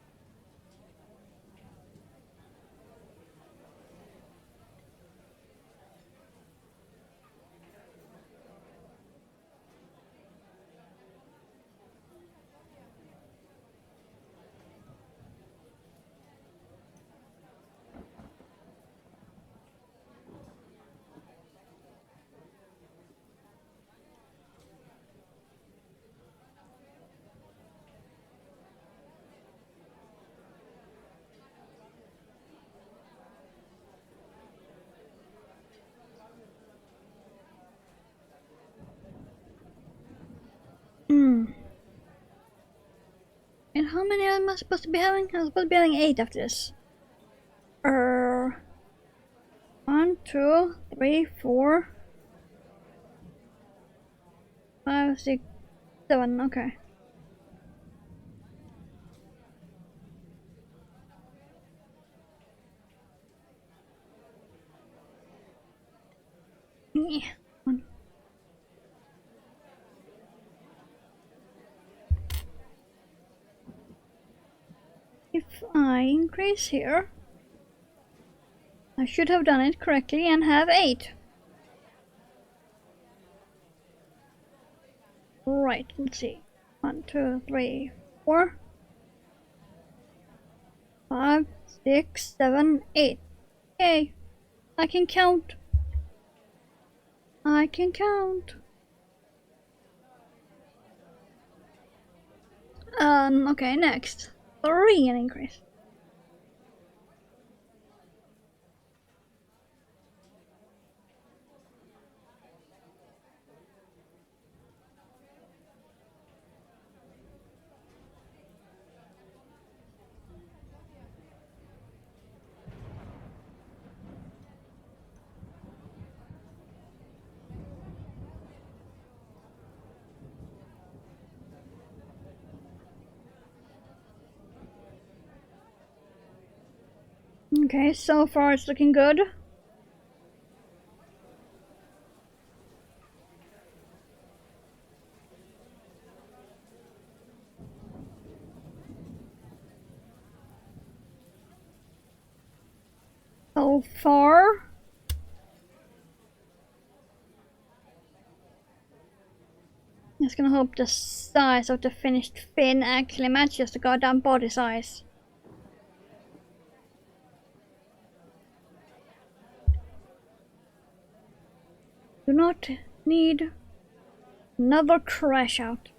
And how many am I supposed to be having? I'm supposed to be having 8 after this. 1, 2, 3, 4, 5, 6, 7. Okay. Yeah. If I increase here, I should have done it correctly and have 8. Right, let's see. 1, 2, 3, 4, 5, 6, 7, 8. Yay! I can count. I can count. Okay, next. 3 an increase. Okay, so far it's looking good. So far. Just gonna hope the size of the finished fin actually matches the goddamn body size. Do not need another crash out.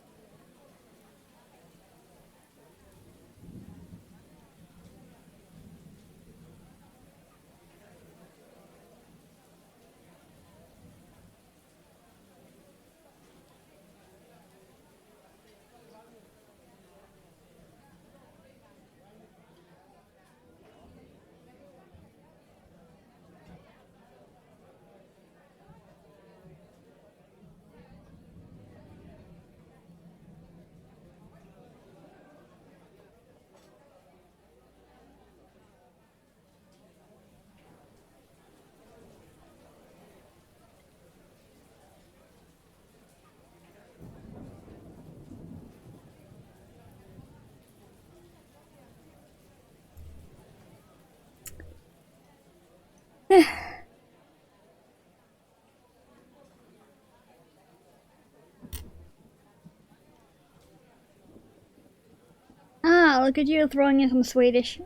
Ah, look at you throwing in some Swedish.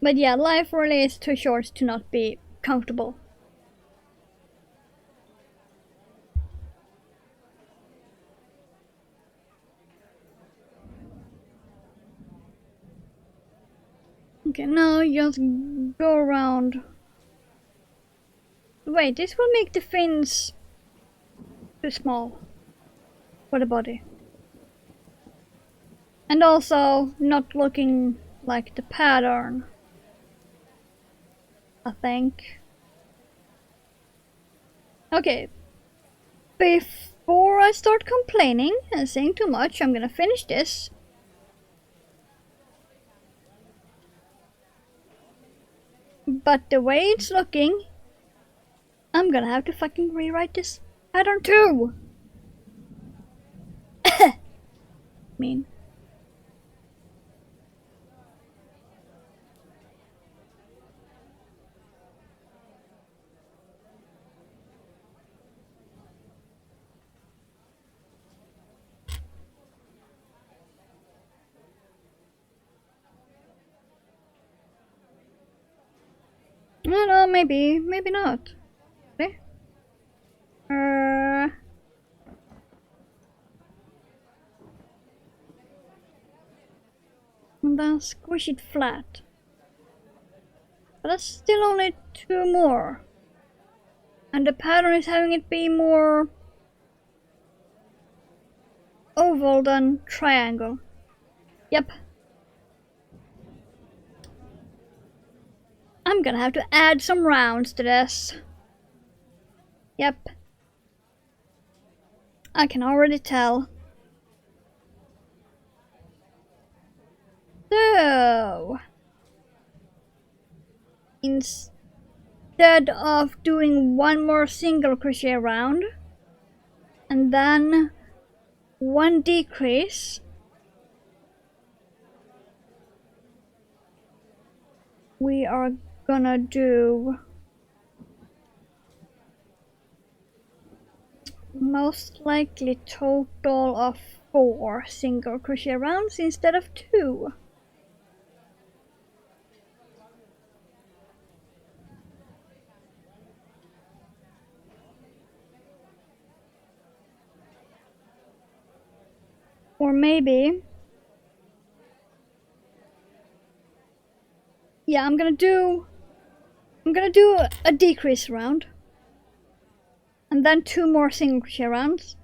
But yeah, life really is too short to not be comfortable. Okay, now just go around. Wait, this will make the fins too small for the body. And also not looking like the pattern, I think. Okay, before I start complaining and saying too much, I'm gonna finish this. But the way it's looking, I'm gonna have to fucking rewrite this pattern too. Mean. I don't know, maybe not. Okay. And then squish it flat. But that's still only 2 more. And the pattern is having it be more oval than triangle. Yep. I'm gonna have to add some rounds to this. Yep. I can already tell. So, instead of doing 1 more single crochet round and then 1 decrease, we are gonna do most likely total of 4 single crochet rounds instead of 2. Or maybe, yeah, I'm gonna do a decrease round and then 2 more single crochet rounds.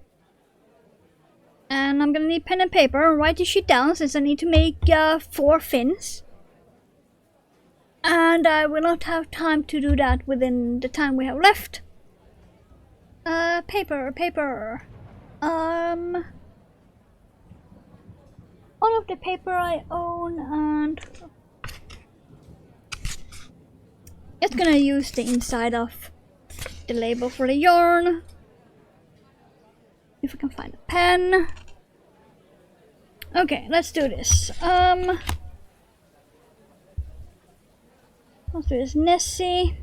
And I'm gonna need pen and paper, write this shit down since I need to make 4 fins. And I will not have time to do that within the time we have left. Paper. All of the paper I own, and just gonna use the inside of the label for the yarn. If I can find a pen. Okay, let's do this. Let's do this. Nessie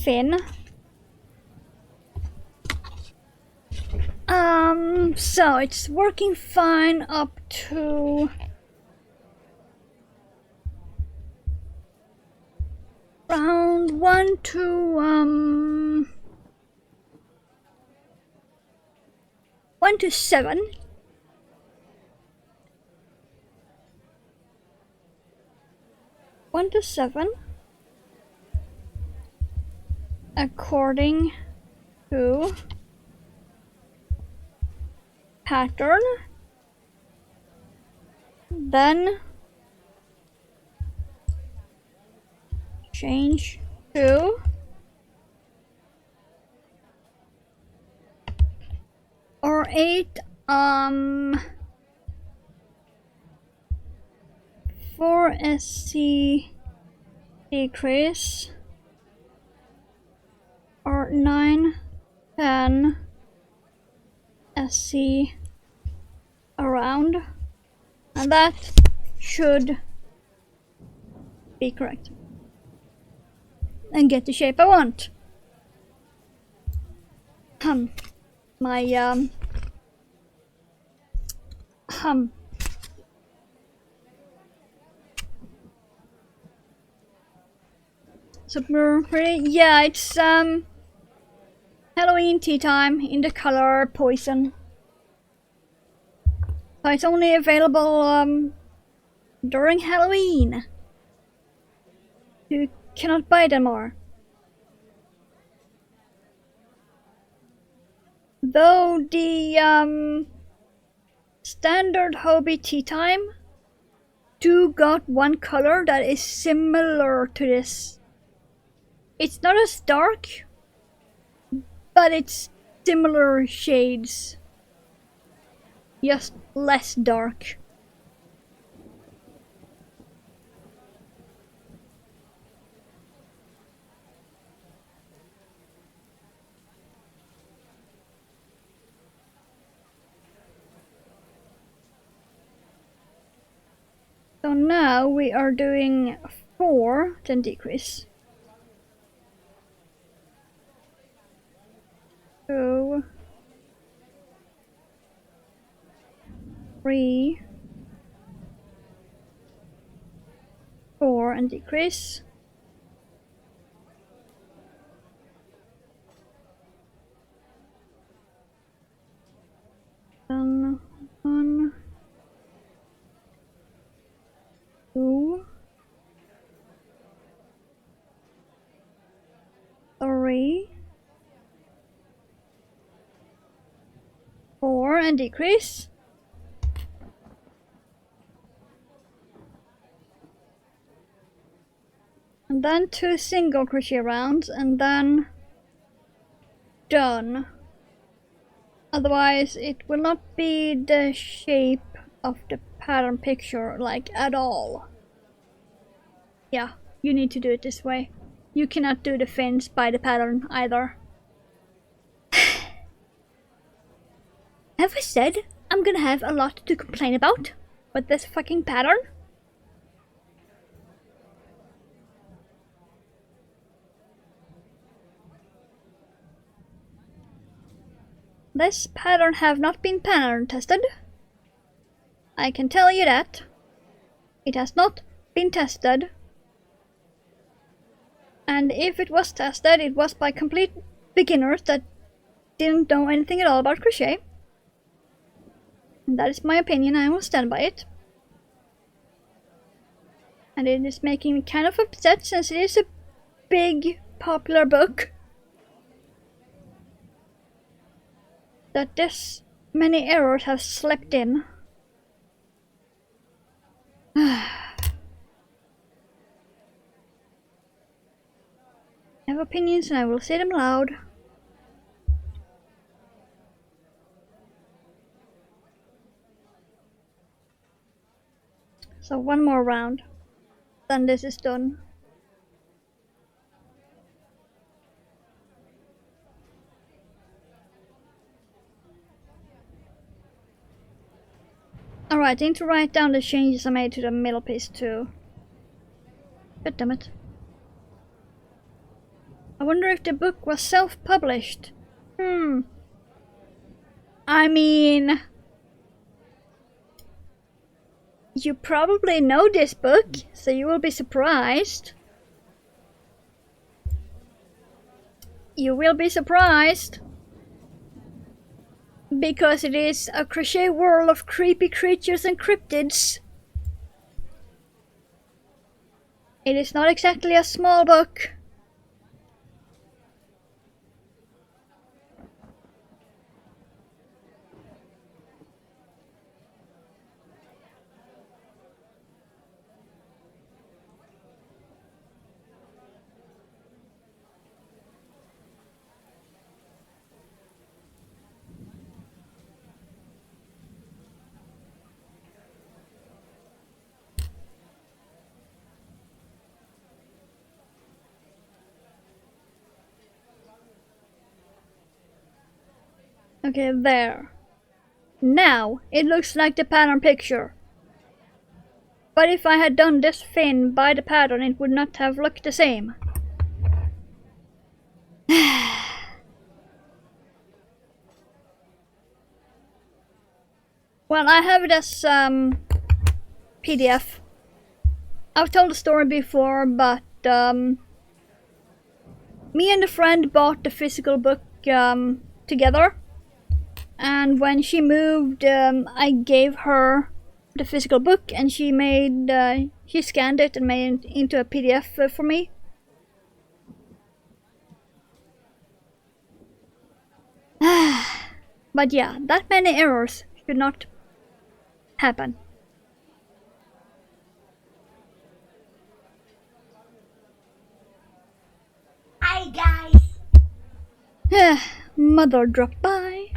fin. So it's working fine up to round 1 to 1 to 7. One to 7 according to pattern, then change to or 8 for SC decrease or 9 10 SC around, and that should be correct and get the shape I want. My Super pretty. Yeah, it's Halloween tea time in the color Poison. So it's only available during Halloween. You cannot buy them more. Though the standard Hobie tea time do got one color that is similar to this. It's not as dark, but it's similar shades. Just less dark. So now we are doing 4, then decrease. 2, 3, 4, and decrease. Then 1, 2, 3, 4, and decrease. And then 2 single crochet rounds, and then done. Otherwise it will not be the shape of the pattern picture, like, at all. Yeah, you need to do it this way. You cannot do the fins by the pattern either. Have I said I'm gonna have a lot to complain about with this fucking pattern? This pattern have not been pattern tested. I can tell you that. It has not been tested. And if it was tested, it was by complete beginners that didn't know anything at all about crochet. And that is my opinion, I will stand by it. And it is making me kind of upset since it is a big, popular book. That this many errors have slipped in. I have opinions and I will say them loud. So 1 more round, then this is done. Alright, I need to write down the changes I made to the middle piece too. God damn it. I wonder if the book was self-published. I mean... You probably know this book, so you will be surprised. You will be surprised. Because it is a crochet world of creepy creatures and cryptids. It is not exactly a small book. Okay, there. Now it looks like the pattern picture. But if I had done this fin by the pattern, it would not have looked the same. Well, I have it as PDF. I've told the story before, but Me and a friend bought the physical book together, and when she moved, I gave her the physical book, and she scanned it and made it into a PDF for me. But yeah, that many errors should not happen. Hi guys! Mother dropped by.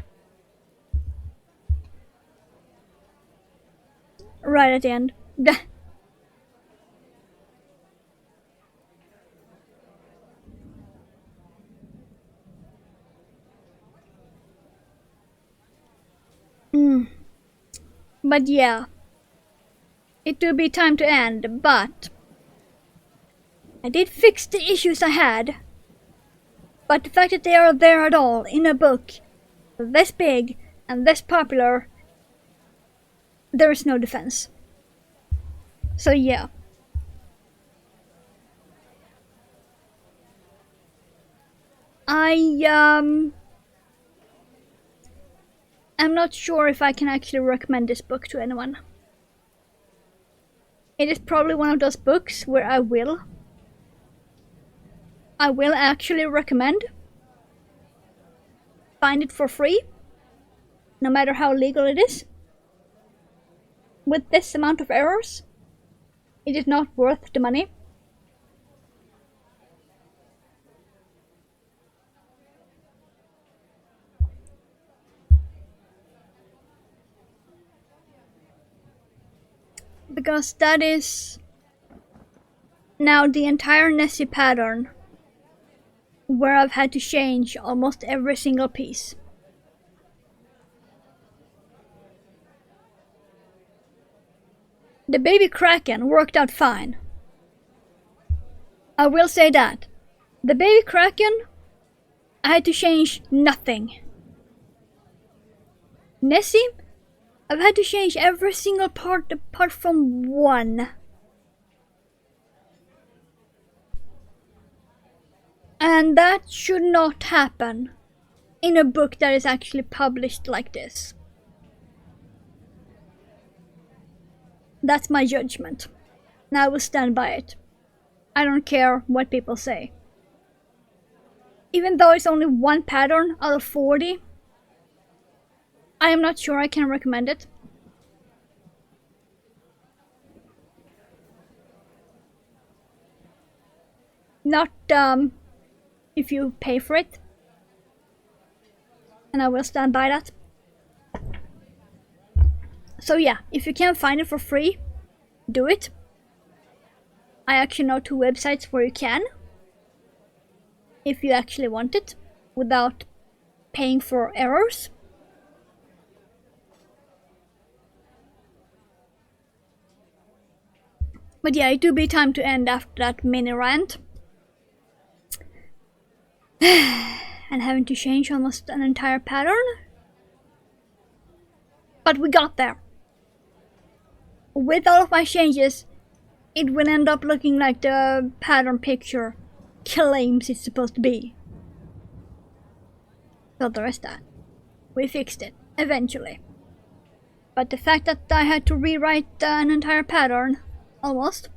Right at the end. But yeah, it will be time to end, but I did fix the issues I had. But the fact that they are there at all in a book this big and this popular, there is no defense. So yeah. I'm not sure if I can actually recommend this book to anyone. It is probably one of those books where I will actually recommend. Find it for free, no matter how legal it is. With this amount of errors, it is not worth the money. Because that is now the entire Nessie pattern where I've had to change almost every single piece. The baby Kraken worked out fine. I will say that. The baby Kraken, I had to change nothing. Nessie, I've had to change every single part apart from one. And that should not happen in a book that is actually published like this. That's my judgment. And I will stand by it. I don't care what people say. Even though it's only one pattern out of 40, I am not sure I can recommend it. Not if you pay for it. And I will stand by that. So yeah, if you can find it for free, do it. I actually know 2 websites where you can. If you actually want it, without paying for errors. But yeah, it do be time to end after that mini rant. And having to change almost an entire pattern. But we got there. With all of my changes, it will end up looking like the pattern picture claims it's supposed to be. So there is that. We fixed it, eventually. But the fact that I had to rewrite an entire pattern, almost,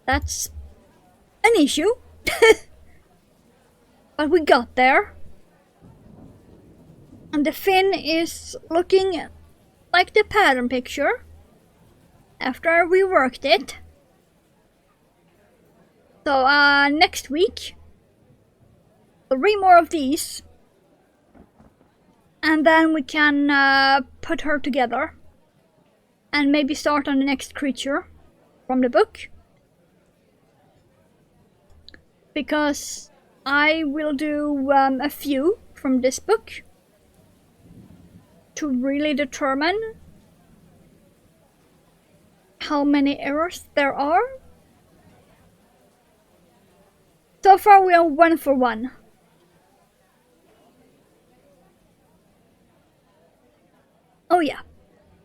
that's an issue. But we got there. And the fin is looking like the pattern picture after I reworked it. So next week, 3 more of these, and then we can put her together and maybe start on the next creature from the book. Because I will do a few from this book to really determine how many errors there are. So far we are 1 for 1. Oh yeah,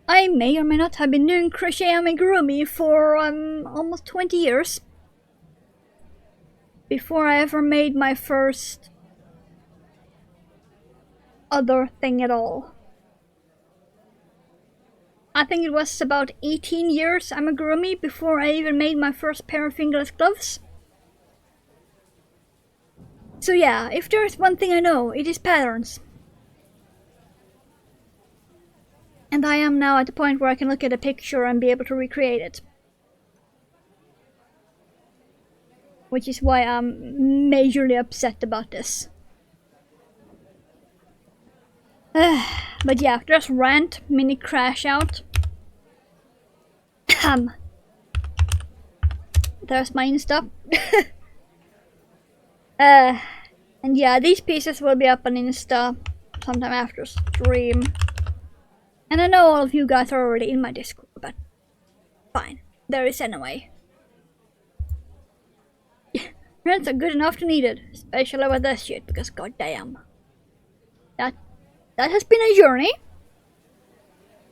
I may or may not have been doing crochet amigurumi for almost 20 years. before I ever made my first other thing at all. I think it was about 18 years amigurumi before I even made my first pair of fingerless gloves. So yeah, if there's one thing I know, it is patterns. And I am now at the point where I can look at a picture and be able to recreate it. Which is why I'm majorly upset about this. But yeah, just rant, mini crash out. There's my Insta. And yeah, these pieces will be up on Insta sometime after stream. And I know all of you guys are already in my Discord, but fine. There is anyway. Friends are good enough to need it, especially with this shit, because goddamn. That has been a journey.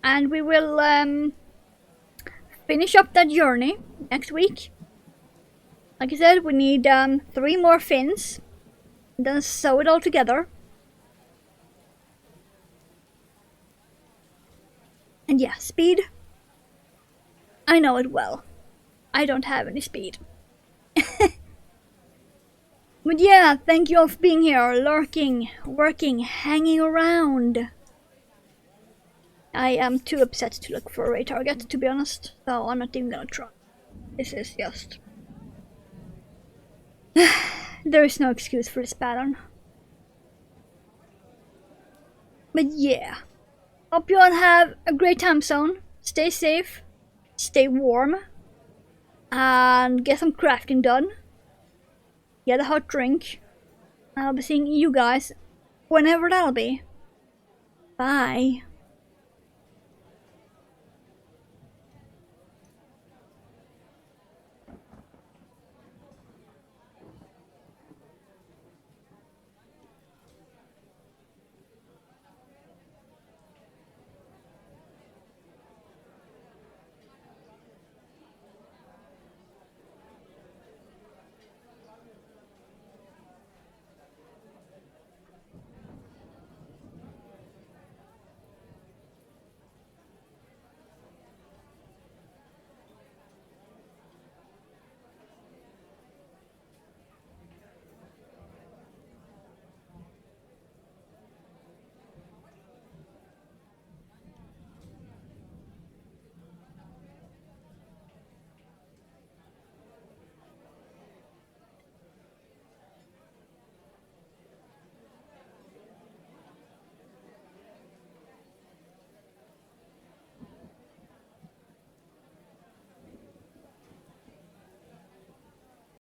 And we will finish up that journey next week. Like I said, we need 3 more fins. Then sew it all together. And yeah, speed. I know it well. I don't have any speed. But yeah, thank you all for being here, lurking, working, hanging around. I am too upset to look for a raid target, to be honest, so I'm not even gonna try. This is just... There is no excuse for this pattern. But yeah, hope you all have a great time zone. Stay safe, stay warm, and get some crafting done. Get a hot drink. I'll be seeing you guys whenever that'll be. Bye.